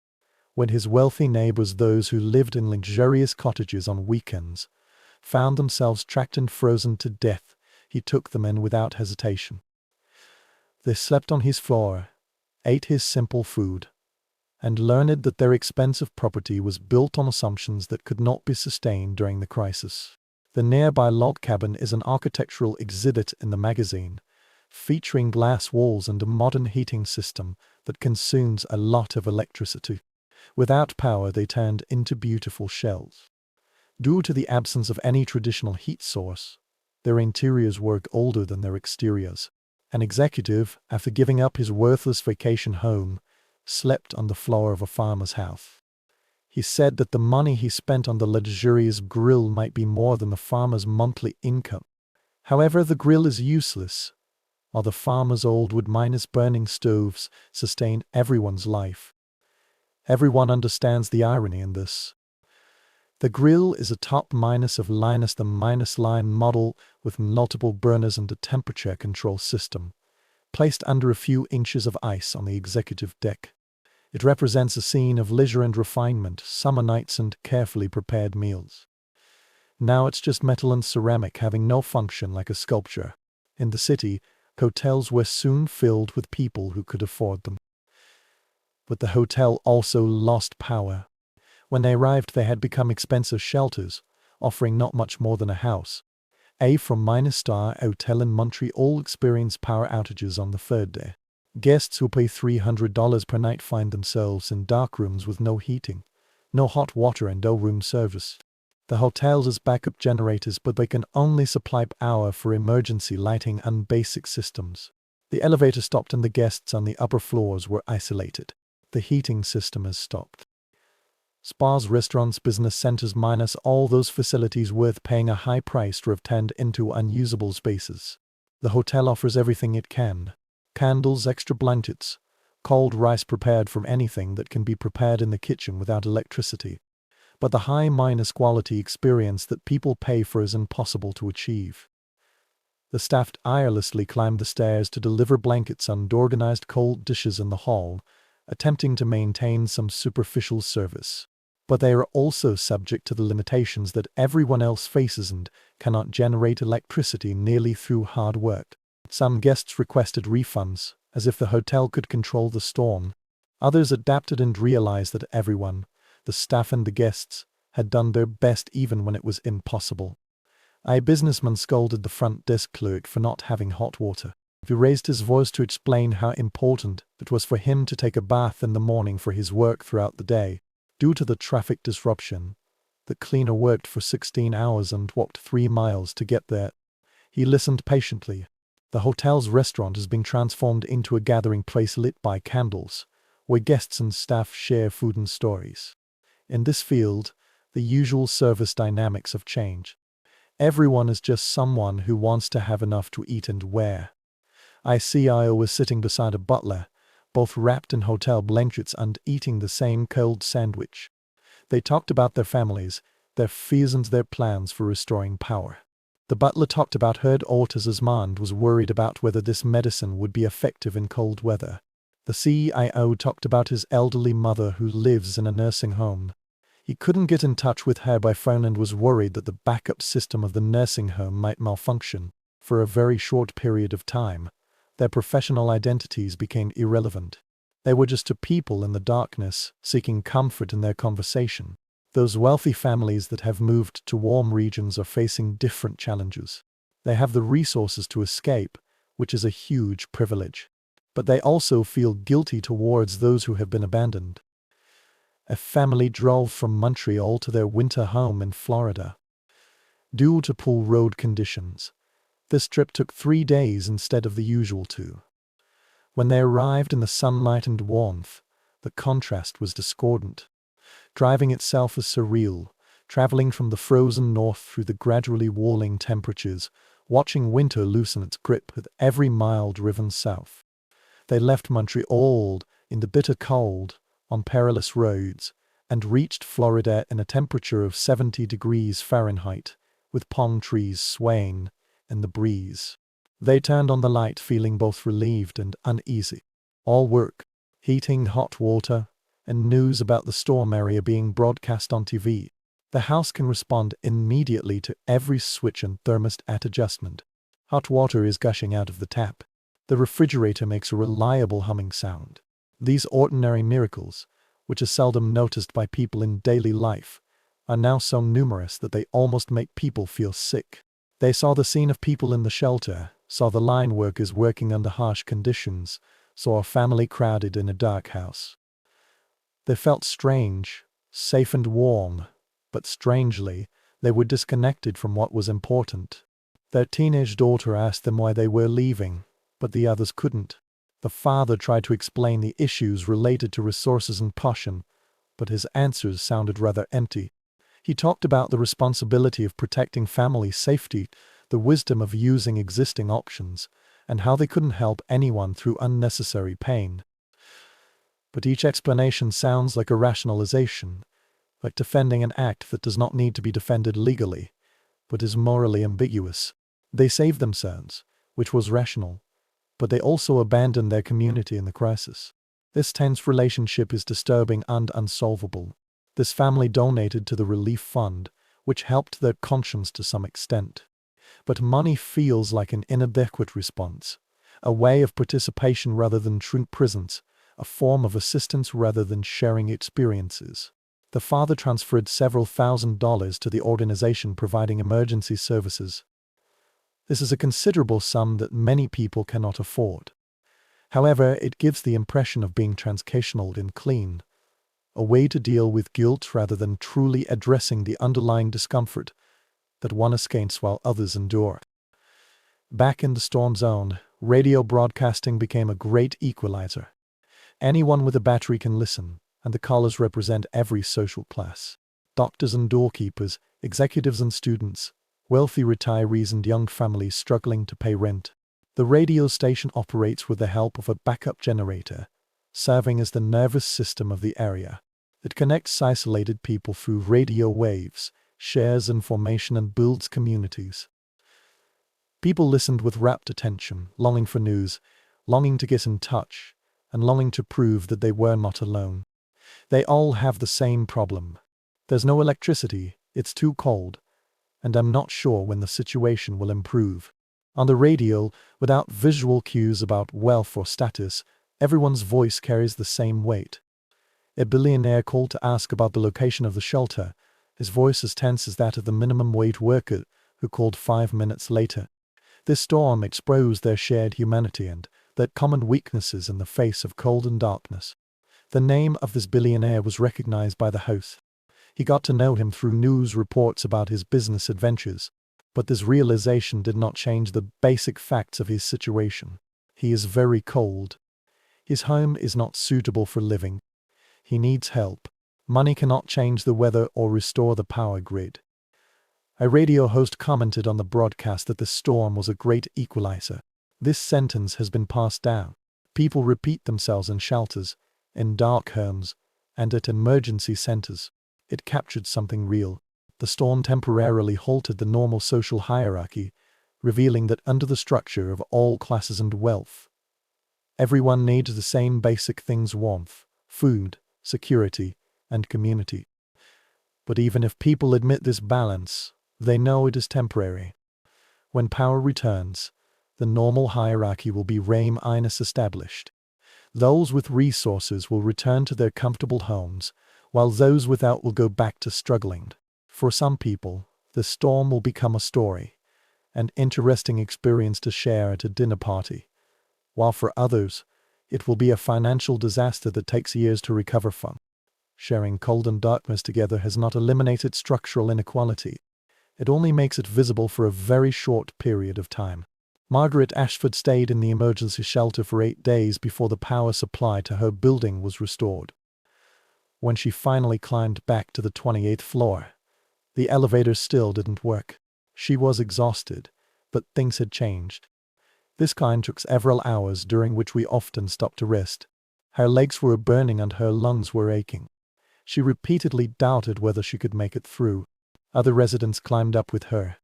When his wealthy neighbors, those who lived in luxurious cottages on weekends, found themselves trapped and frozen to death, he took them in without hesitation. They slept on his floor, ate his simple food, and learned that their expensive property was built on assumptions that could not be sustained during the crisis. The nearby log cabin is an architectural exhibit in the magazine, featuring glass walls and a modern heating system that consumes a lot of electricity. Without power, they turned into beautiful shells. Due to the absence of any traditional heat source, their interiors were older than their exteriors. An executive, after giving up his worthless vacation home, slept on the floor of a farmer's house. He said that the money he spent on the luxurious grill might be more than the farmer's monthly income. However, the grill is useless, while the farmer's old wood-burning stoves sustain everyone's life. Everyone understands the irony in this. The grill is a top-line model with multiple burners and a temperature control system, placed under a few inches of ice on the executive deck. It represents a scene of leisure and refinement, summer nights and carefully prepared meals. Now it's just metal and ceramic, having no function like a sculpture. In the city, hotels were soon filled with people who could afford them. But the hotel also lost power. When they arrived, they had become expensive shelters, offering not much more than a house. A from-star hotel in Montreal experienced power outages on the third day. Guests who pay $300 per night find themselves in dark rooms with no heating, no hot water and no room service. The hotel has backup generators, but they can only supply power for emergency lighting and basic systems. The elevator stopped and the guests on the upper floors were isolated. The heating system has stopped. Spas, restaurants, business centers, minus all those facilities worth paying a high price to have turned into unusable spaces. The hotel offers everything it can. Candles, extra blankets, cold rice prepared from anything that can be prepared in the kitchen without electricity. But the high-quality experience that people pay for is impossible to achieve. The staff tirelessly climbed the stairs to deliver blankets and organized cold dishes in the hall, attempting to maintain some superficial service. But they are also subject to the limitations that everyone else faces and cannot generate electricity nearly through hard work. Some guests requested refunds, as if the hotel could control the storm. Others adapted and realized that everyone, the staff and the guests, had done their best even when it was impossible. A businessman scolded the front desk clerk for not having hot water. He raised his voice to explain how important it was for him to take a bath in the morning for his work throughout the day. Due to the traffic disruption, the cleaner worked for 16 hours and walked 3 miles to get there. He listened patiently. The hotel's restaurant has been transformed into a gathering place lit by candles, where guests and staff share food and stories. In this field, the usual service dynamics have changed. Everyone is just someone who wants to have enough to eat and wear. I was sitting beside a butler, both wrapped in hotel blankets and eating the same cold sandwich. They talked about their families, their fears and their plans for restoring power. The butler talked about her daughter's mind was worried about whether this medicine would be effective in cold weather. The CIO talked about his elderly mother who lives in a nursing home. He couldn't get in touch with her by phone and was worried that the backup system of the nursing home might malfunction. For a very short period of time, their professional identities became irrelevant. They were just two people in the darkness, seeking comfort in their conversation. Those wealthy families that have moved to warm regions are facing different challenges. They have the resources to escape, which is a huge privilege. But they also feel guilty towards those who have been abandoned. A family drove from Montreal to their winter home in Florida. Due to poor road conditions, this trip took 3 days instead of the usual 2. When they arrived in the sunlight and warmth, the contrast was discordant. Driving itself was surreal, traveling from the frozen north through the gradually warming temperatures, watching winter loosen its grip with every mile driven south. They left Montreal in the bitter cold, on perilous roads, and reached Florida in a temperature of 70 degrees Fahrenheit, with palm trees swaying in the breeze. They turned on the light feeling both relieved and uneasy. All work, heating, hot water, and news about the storm area being broadcast on TV. The house can respond immediately to every switch and thermostat adjustment. Hot water is gushing out of the tap. The refrigerator makes a reliable humming sound. These ordinary miracles, which are seldom noticed by people in daily life, are now so numerous that they almost make people feel sick. They saw the scene of people in the shelter, saw the line workers working under harsh conditions, saw a family crowded in a dark house. They felt strange, safe and warm, but strangely, they were disconnected from what was important. Their teenage daughter asked them why they were leaving, but the others couldn't. The father tried to explain the issues related to resources and caution, but his answers sounded rather empty. He talked about the responsibility of protecting family safety, the wisdom of using existing options, and how they couldn't help anyone through unnecessary pain. But each explanation sounds like a rationalization, like defending an act that does not need to be defended legally, but is morally ambiguous. They saved themselves, which was rational, but they also abandoned their community in the crisis. This tense relationship is disturbing and unsolvable. This family donated to the relief fund, which helped their conscience to some extent. But money feels like an inadequate response, a way of participation rather than true presence, a form of assistance rather than sharing experiences. The father transferred several $1,000s to the organization providing emergency services. This is a considerable sum that many people cannot afford. However, it gives the impression of being transactional and clean, a way to deal with guilt rather than truly addressing the underlying discomfort that one escapes while others endure. Back in the storm zone, radio broadcasting became a great equalizer. Anyone with a battery can listen, and the callers represent every social class. Doctors and doorkeepers, executives and students, wealthy retirees and young families struggling to pay rent. The radio station operates with the help of a backup generator, serving as the nervous system of the area. It connects isolated people through radio waves, shares information and builds communities. People listened with rapt attention, longing for news, longing to get in touch, and longing to prove that they were not alone. They all have the same problem. There's no electricity, it's too cold, and I'm not sure when the situation will improve. On the radio, without visual cues about wealth or status, everyone's voice carries the same weight. A billionaire called to ask about the location of the shelter. His voice as tense as that of the minimum wage worker who called 5 minutes later. This storm exposed their shared humanity and their common weaknesses in the face of cold and darkness. The name of this billionaire was recognized by the host. He got to know him through news reports about his business adventures, but this realization did not change the basic facts of his situation. He is very cold. His home is not suitable for living. He needs help. Money cannot change the weather or restore the power grid. A radio host commented on the broadcast that the storm was a great equalizer. This sentence has been passed down. People repeat themselves in shelters, in dark homes, and at emergency centers. It captured something real. The storm temporarily halted the normal social hierarchy, revealing that under the structure of all classes and wealth, everyone needs the same basic things: warmth, food, security, and community. But even if people admit this balance, they know it is temporary. When power returns, the normal hierarchy will be established. Those with resources will return to their comfortable homes, while those without will go back to struggling. For some people, the storm will become a story, an interesting experience to share at a dinner party, while for others, it will be a financial disaster that takes years to recover from. Sharing cold and darkness together has not eliminated structural inequality. It only makes it visible for a very short period of time. Margaret Ashford stayed in the emergency shelter for 8 days before the power supply to her building was restored. When she finally climbed back to the 28th floor, the elevator still didn't work. She was exhausted, but things had changed. This climb took several hours, during which we often stopped to rest. Her legs were burning and her lungs were aching. She repeatedly doubted whether she could make it through. Other residents climbed up with her.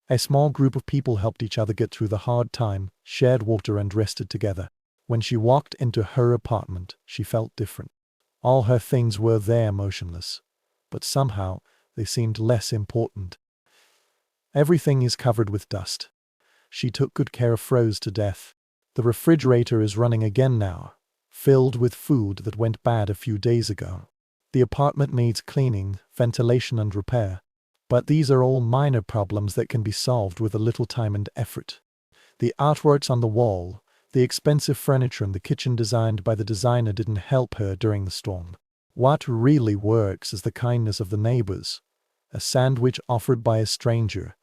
A small group of people helped each other get through the hard time, shared water and rested together. When she walked into her apartment, she felt different. All her things were there motionless, but somehow they seemed less important. Everything is covered with dust. She took good care of froze to death. The refrigerator is running again now, filled with food that went bad a few days ago. The apartment needs cleaning, ventilation and repair. But these are all minor problems that can be solved with a little time and effort. The artworks on the wall, the expensive furniture and the kitchen designed by the designer didn't help her during the storm. What really works is the kindness of the neighbors, a sandwich offered by a stranger,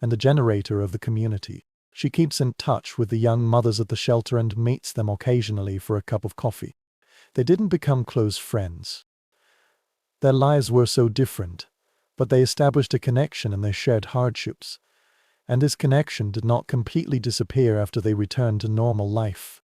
and the generator of the community. She keeps in touch with the young mothers at the shelter and meets them occasionally for a cup of coffee. They didn't become close friends. Their lives were so different, but they established a connection and they shared hardships. And this connection did not completely disappear after they returned to normal life.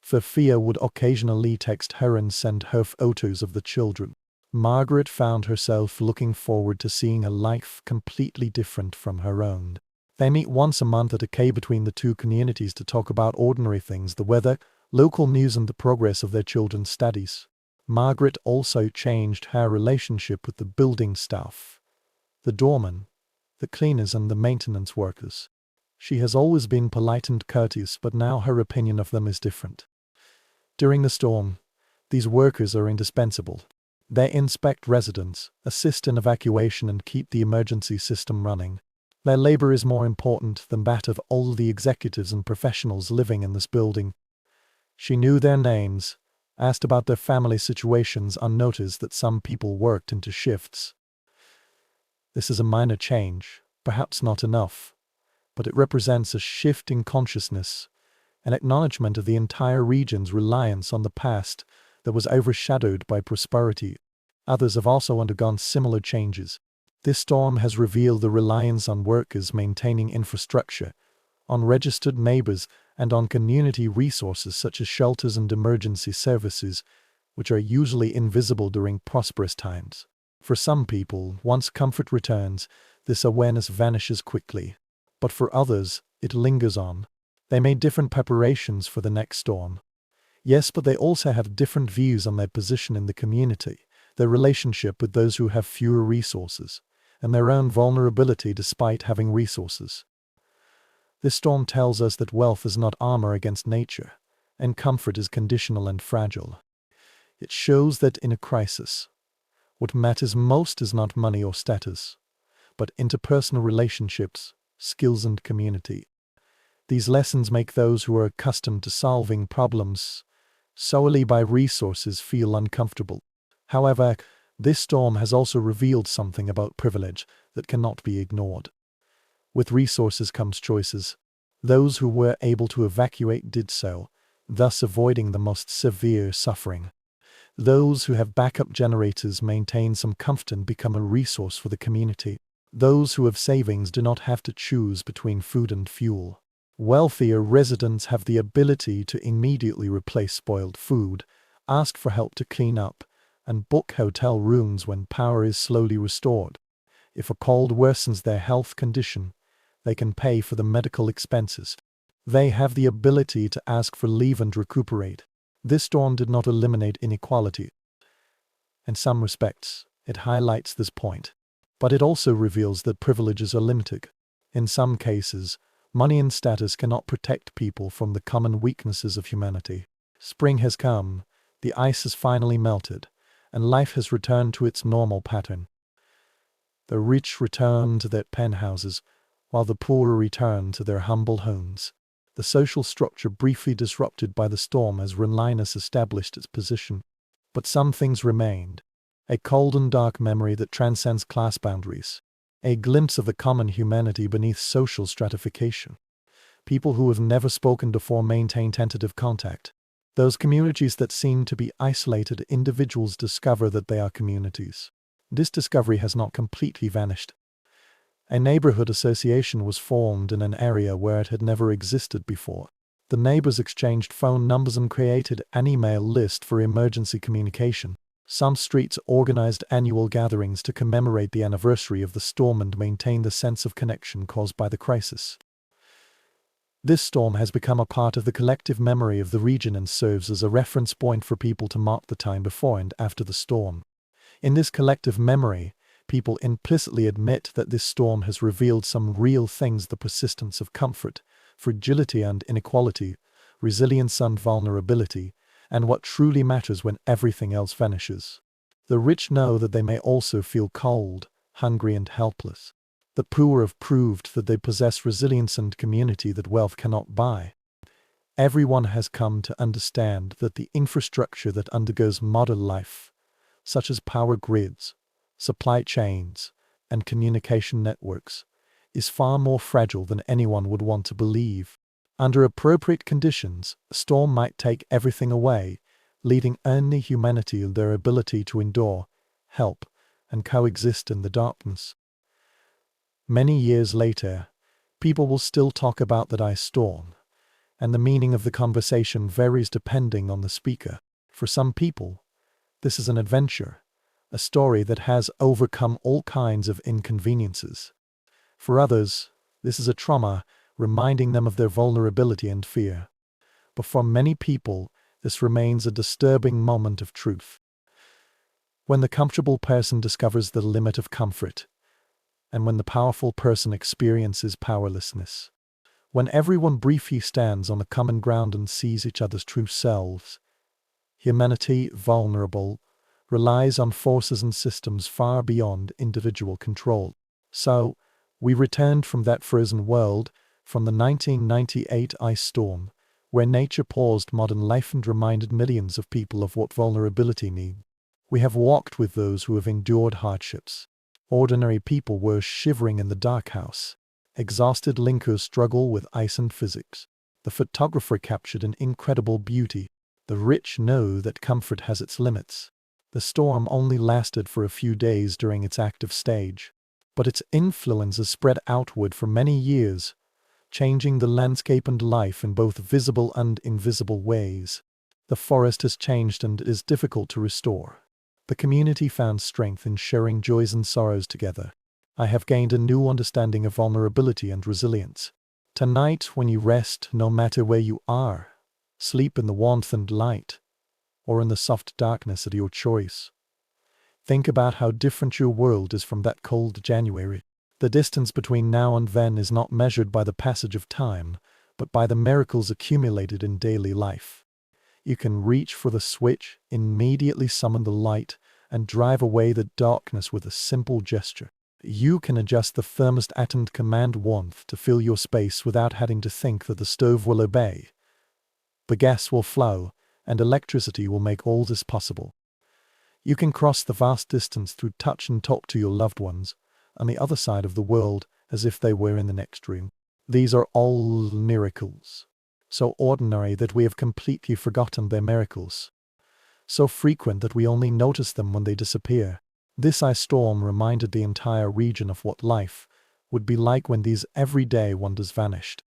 Sophia would occasionally text her and send her photos of the children. Margaret found herself looking forward to seeing a life completely different from her own. They meet once a month at a cave between the two communities to talk about ordinary things, the weather, local news and the progress of their children's studies. Margaret also changed her relationship with the building staff, the doormen, the cleaners and the maintenance workers. She has always been polite and courteous, but now her opinion of them is different. During the storm, these workers are indispensable. They inspect residents, assist in evacuation and keep the emergency system running. Their labor is more important than that of all the executives and professionals living in this building. She knew their names, asked about their family situations and noticed that some people worked into shifts. This is a minor change, perhaps not enough, but it represents a shift in consciousness, an acknowledgement of the entire region's reliance on the past that was overshadowed by prosperity. Others have also undergone similar changes. This storm has revealed the reliance on workers maintaining infrastructure, on registered neighbors, and on community resources such as shelters and emergency services, which are usually invisible during prosperous times. For some people, once comfort returns, this awareness vanishes quickly. But for others, it lingers on. They made different preparations for the next storm. Yes, but they also have different views on their position in the community, their relationship with those who have fewer resources, and their own vulnerability despite having resources. This storm tells us that wealth is not armor against nature, and comfort is conditional and fragile. It shows that in a crisis, what matters most is not money or status, but interpersonal relationships, skills and community. These lessons make those who are accustomed to solving problems solely by resources feel uncomfortable. However, this storm has also revealed something about privilege that cannot be ignored. With resources comes choices. Those who were able to evacuate did so, thus avoiding the most severe suffering. Those who have backup generators maintain some comfort and become a resource for the community. Those who have savings do not have to choose between food and fuel. Wealthier residents have the ability to immediately replace spoiled food, ask for help to clean up, and book hotel rooms when power is slowly restored. If a cold worsens their health condition, they can pay for the medical expenses. They have the ability to ask for leave and recuperate. This storm did not eliminate inequality. In some respects, it highlights this point. But it also reveals that privileges are limited. In some cases, money and status cannot protect people from the common weaknesses of humanity. Spring has come, The ice has finally melted, and life has returned to its normal pattern. The rich return to their penthouses, while the poor return to their humble homes. The social structure briefly disrupted by the storm as Linus established its position. But some things remained. A cold and dark memory that transcends class boundaries. A glimpse of the common humanity beneath social stratification. People who have never spoken before maintain tentative contact. Those communities that seem to be isolated individuals discover that they are communities. This discovery has not completely vanished. A neighborhood association was formed in an area where it had never existed before. The neighbors exchanged phone numbers and created an email list for emergency communication. Some streets organized annual gatherings to commemorate the anniversary of the storm and maintain the sense of connection caused by the crisis. This storm has become a part of the collective memory of the region and serves as a reference point for people to mark the time before and after the storm. In this collective memory, people implicitly admit that this storm has revealed some real things: the persistence of comfort, fragility and inequality, resilience and vulnerability, and what truly matters when everything else vanishes. The rich know that they may also feel cold, hungry and helpless. The poor have proved that they possess resilience and community that wealth cannot buy. Everyone has come to understand that the infrastructure that undergoes modern life, such as power grids, supply chains, and communication networks, is far more fragile than anyone would want to believe. Under appropriate conditions, a storm might take everything away, leaving only humanity and their ability to endure, help, and coexist in the darkness. Many years later, people will still talk about that ice storm, and the meaning of the conversation varies depending on the speaker. For some people, this is an adventure, a story that has overcome all kinds of inconveniences. For others, this is a trauma, reminding them of their vulnerability and fear. But for many people, this remains a disturbing moment of truth. When the comfortable person discovers the limit of comfort, and when the powerful person experiences powerlessness. When everyone briefly stands on a common ground and sees each other's true selves. Humanity, vulnerable, relies on forces and systems far beyond individual control. So, we returned from that frozen world, from the 1998 ice storm, where nature paused modern life and reminded millions of people of what vulnerability means. We have walked with those who have endured hardships. Ordinary people were shivering in the dark house. Exhausted linkers struggle with ice and physics. The photographer captured an incredible beauty. The rich know that comfort has its limits. The storm only lasted for a few days during its active stage, but its influence has spread outward for many years, changing the landscape and life in both visible and invisible ways. The forest has changed and it is difficult to restore. The community found strength in sharing joys and sorrows together. I have gained a new understanding of vulnerability and resilience. Tonight, when you rest, no matter where you are, sleep in the warmth and light, or in the soft darkness at your choice. Think about how different your world is from that cold January. The distance between now and then is not measured by the passage of time, but by the miracles accumulated in daily life. You can reach for the switch, immediately summon the light, and drive away the darkness with a simple gesture. You can adjust the thermostat and command warmth to fill your space without having to think that the stove will obey. The gas will flow, and electricity will make all this possible. You can cross the vast distance through touch and talk to your loved ones on the other side of the world as if they were in the next room. These are all miracles. So ordinary that we have completely forgotten their miracles. So frequent that we only notice them when they disappear. This ice storm reminded the entire region of what life would be like when these everyday wonders vanished.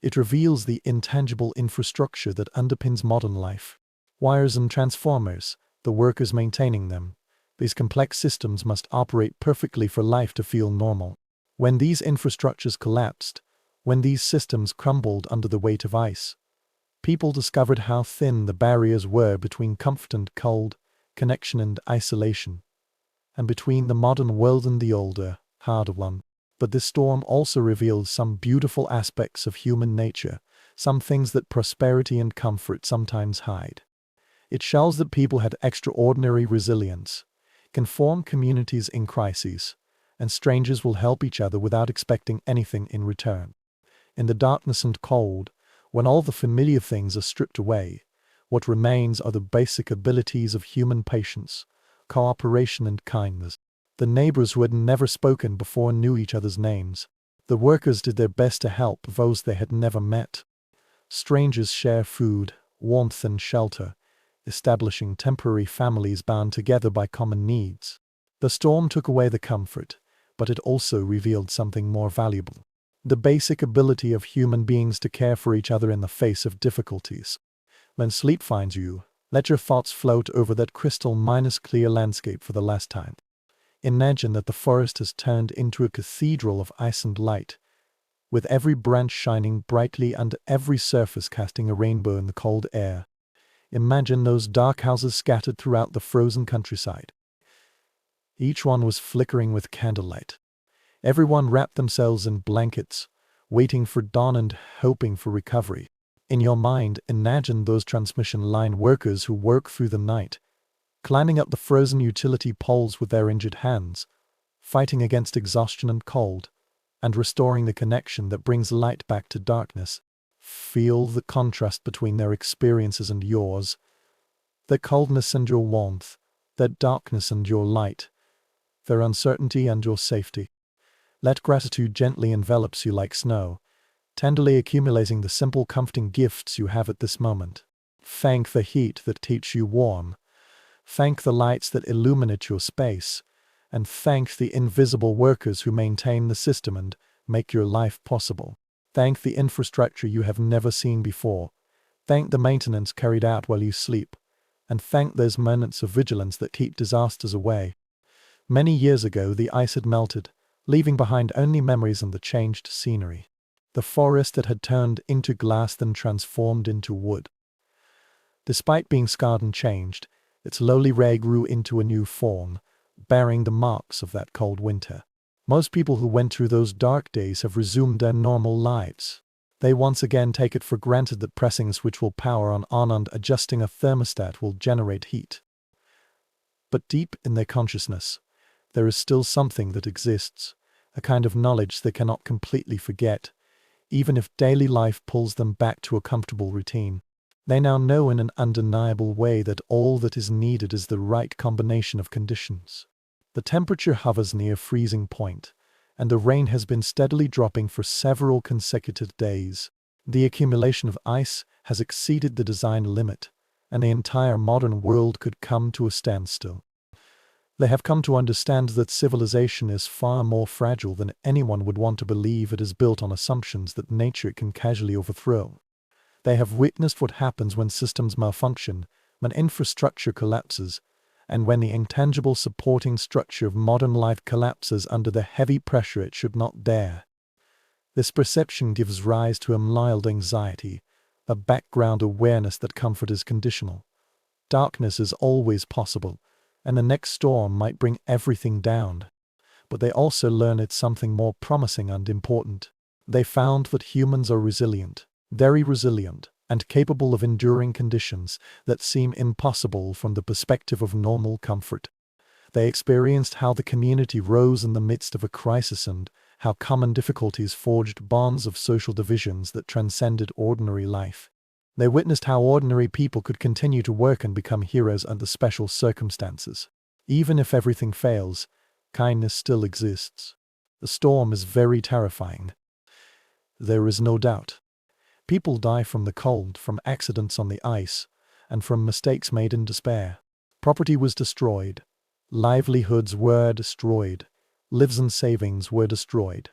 It reveals the intangible infrastructure that underpins modern life. Wires and transformers, the workers maintaining them. These complex systems must operate perfectly for life to feel normal. When these infrastructures collapsed, when these systems crumbled under the weight of ice, people discovered how thin the barriers were between comfort and cold, connection and isolation, and between the modern world and the older, harder one. But this storm also reveals some beautiful aspects of human nature, some things that prosperity and comfort sometimes hide. It shows that people had extraordinary resilience, can form communities in crises, and strangers will help each other without expecting anything in return. In the darkness and cold, when all the familiar things are stripped away, what remains are the basic abilities of human patience, cooperation and kindness. The neighbors who had never spoken before knew each other's names. The workers did their best to help those they had never met. Strangers share food, warmth and shelter, establishing temporary families bound together by common needs. The storm took away the comfort, but it also revealed something more valuable: the basic ability of human beings to care for each other in the face of difficulties. When sleep finds you, let your thoughts float over that crystal-clear landscape for the last time. Imagine that the forest has turned into a cathedral of ice and light, with every branch shining brightly and every surface casting a rainbow in the cold air. Imagine those dark houses scattered throughout the frozen countryside. Each one was flickering with candlelight. Everyone wrapped themselves in blankets, waiting for dawn and hoping for recovery. In your mind, imagine those transmission line workers who work through the night, climbing up the frozen utility poles with their injured hands, fighting against exhaustion and cold, and restoring the connection that brings light back to darkness. Feel the contrast between their experiences and yours, their coldness and your warmth, their darkness and your light, their uncertainty and your safety. Let gratitude gently envelop you like snow, tenderly accumulating the simple comforting gifts you have at this moment. Thank the heat that keeps you warm. Thank the lights that illuminate your space. And thank the invisible workers who maintain the system and make your life possible. Thank the infrastructure you have never seen before. Thank the maintenance carried out while you sleep. And thank those moments of vigilance that keep disasters away. Many years ago, the ice had melted, leaving behind only memories and the changed scenery. The forest that had turned into glass then transformed into wood. Despite being scarred and changed, its lowly ray grew into a new form, bearing the marks of that cold winter. Most people who went through those dark days have resumed their normal lives. They once again take it for granted that pressing a switch will power on and adjusting a thermostat will generate heat. But deep in their consciousness, there is still something that exists, a kind of knowledge they cannot completely forget, even if daily life pulls them back to a comfortable routine. They now know in an undeniable way that all that is needed is the right combination of conditions. The temperature hovers near freezing point, and the rain has been steadily dropping for several consecutive days. The accumulation of ice has exceeded the design limit, and the entire modern world could come to a standstill. They have come to understand that civilization is far more fragile than anyone would want to believe. It is built on assumptions that nature can casually overthrow. They have witnessed what happens when systems malfunction, when infrastructure collapses, and when the intangible supporting structure of modern life collapses under the heavy pressure it should not dare. This perception gives rise to a mild anxiety, a background awareness that comfort is conditional. Darkness is always possible, and the next storm might bring everything down. But they also learn it's something more promising and important. They found that humans are resilient, very resilient, and capable of enduring conditions that seem impossible from the perspective of normal comfort. They experienced how the community rose in the midst of a crisis and how common difficulties forged bonds of social divisions that transcended ordinary life. They witnessed how ordinary people could continue to work and become heroes under special circumstances. Even if everything fails, kindness still exists. The storm is very terrifying. There is no doubt. People die from the cold, from accidents on the ice, and from mistakes made in despair. Property was destroyed. Livelihoods were destroyed. Lives and savings were destroyed.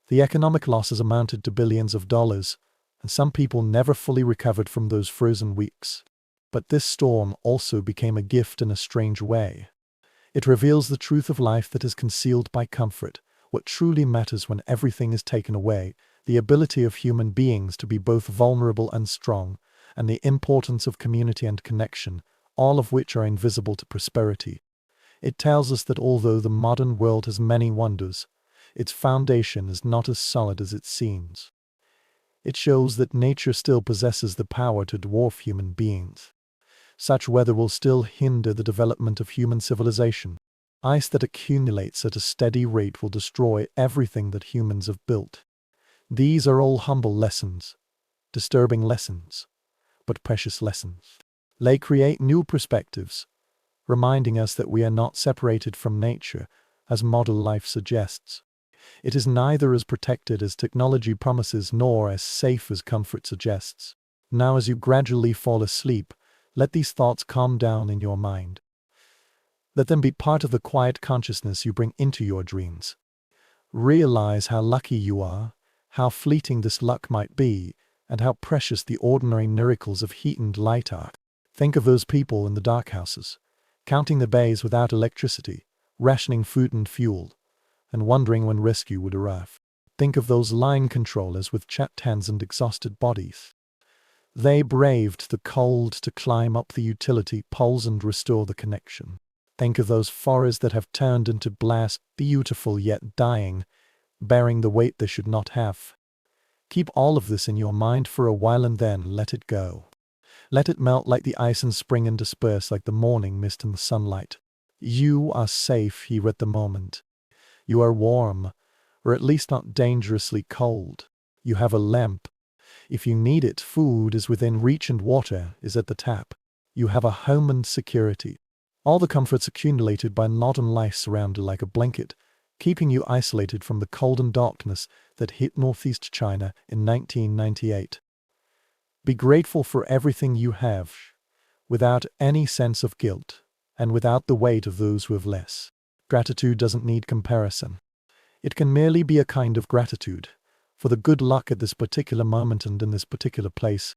The economic losses amounted to billions of dollars, and some people never fully recovered from those frozen weeks. But this storm also became a gift in a strange way. It reveals the truth of life that is concealed by comfort, what truly matters when everything is taken away, the ability of human beings to be both vulnerable and strong, and the importance of community and connection, all of which are invisible to prosperity. It tells us that although the modern world has many wonders, its foundation is not as solid as it seems. It shows that nature still possesses the power to dwarf human beings. Such weather will still hinder the development of human civilization. Ice that accumulates at a steady rate will destroy everything that humans have built. These are all humble lessons, disturbing lessons, but precious lessons. They create new perspectives, reminding us that we are not separated from nature, as modern life suggests. It is neither as protected as technology promises nor as safe as comfort suggests. Now, as you gradually fall asleep, let these thoughts calm down in your mind. Let them be part of the quiet consciousness you bring into your dreams. Realize how lucky you are, how fleeting this luck might be, and how precious the ordinary miracles of heat and light are. Think of those people in the dark houses, counting the days without electricity, rationing food and fuel, and wondering when rescue would arrive. Think of those line controllers with chapped hands and exhausted bodies. They braved the cold to climb up the utility poles and restore the connection. Think of those forests that have turned into glass, beautiful yet dying, bearing the weight they should not have. Keep all of this in your mind for a while and then let it go. Let it melt like the ice in spring and disperse like the morning mist in the sunlight. You are safe here at the moment. You are warm, or at least not dangerously cold. You have a lamp. If you need it, food is within reach and water is at the tap. You have a home and security. All the comforts accumulated by modern life surround you like a blanket, keeping you isolated from the cold and darkness that hit northeast China in 1998. Be grateful for everything you have, without any sense of guilt, and without the weight of those who have less. Gratitude doesn't need comparison. It can merely be a kind of gratitude for the good luck at this particular moment and in this particular place.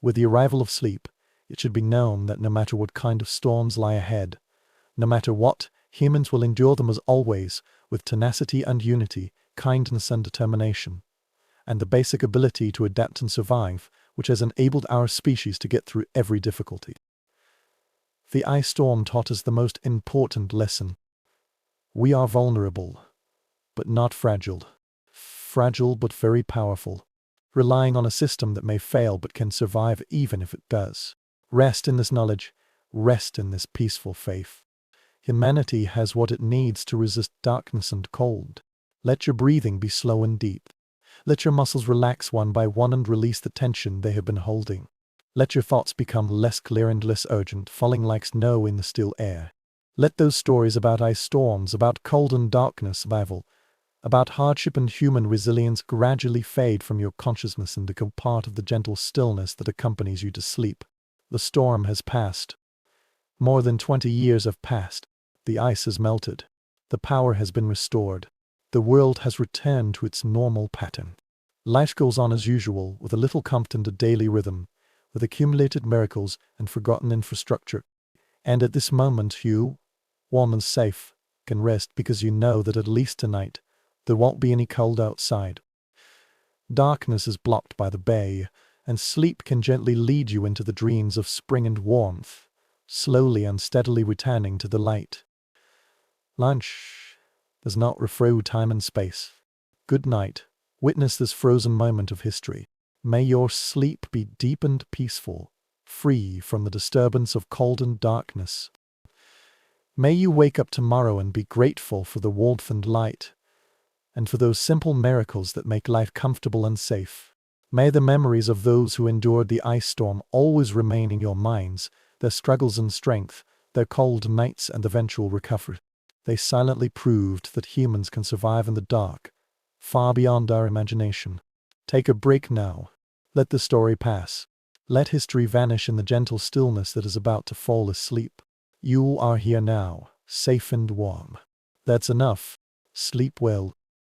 With the arrival of sleep, it should be known that no matter what kind of storms lie ahead, no matter what, humans will endure them as always, with tenacity and unity, kindness and determination, and the basic ability to adapt and survive, which has enabled our species to get through every difficulty. The ice storm taught us the most important lesson. We are vulnerable, but not fragile. Fragile but very powerful, relying on a system that may fail but can survive even if it does. Rest in this knowledge, rest in this peaceful faith. Humanity has what it needs to resist darkness and cold. Let your breathing be slow and deep. Let your muscles relax one by one and release the tension they have been holding. Let your thoughts become less clear and less urgent, falling like snow in the still air. Let those stories about ice storms, about cold and darkness, survival, about hardship and human resilience gradually fade from your consciousness and become part of the gentle stillness that accompanies you to sleep. The storm has passed. More than 20 years have passed. The ice has melted. The power has been restored. The world has returned to its normal pattern. Life goes on as usual, with a little comfort and a daily rhythm, with accumulated miracles and forgotten infrastructure. And at this moment you, warm and safe, can rest because you know that at least tonight there won't be any cold outside. Darkness is blocked by the bay, and sleep can gently lead you into the dreams of spring and warmth, slowly and steadily returning to the light. Lunch does not refer time and space. Good night. Witness this frozen moment of history. May your sleep be deep and peaceful, free from the disturbance of cold and darkness. May you wake up tomorrow and be grateful for the warmth and light, and for those simple miracles that make life comfortable and safe. May the memories of those who endured the ice storm always remain in your minds, their struggles and strength, their cold nights and eventual recovery. They silently proved that humans can survive in the dark, far beyond our imagination. Take a break now. Let the story pass. Let history vanish in the gentle stillness that is about to fall asleep. You are here now, safe and warm. That's enough. Sleep well.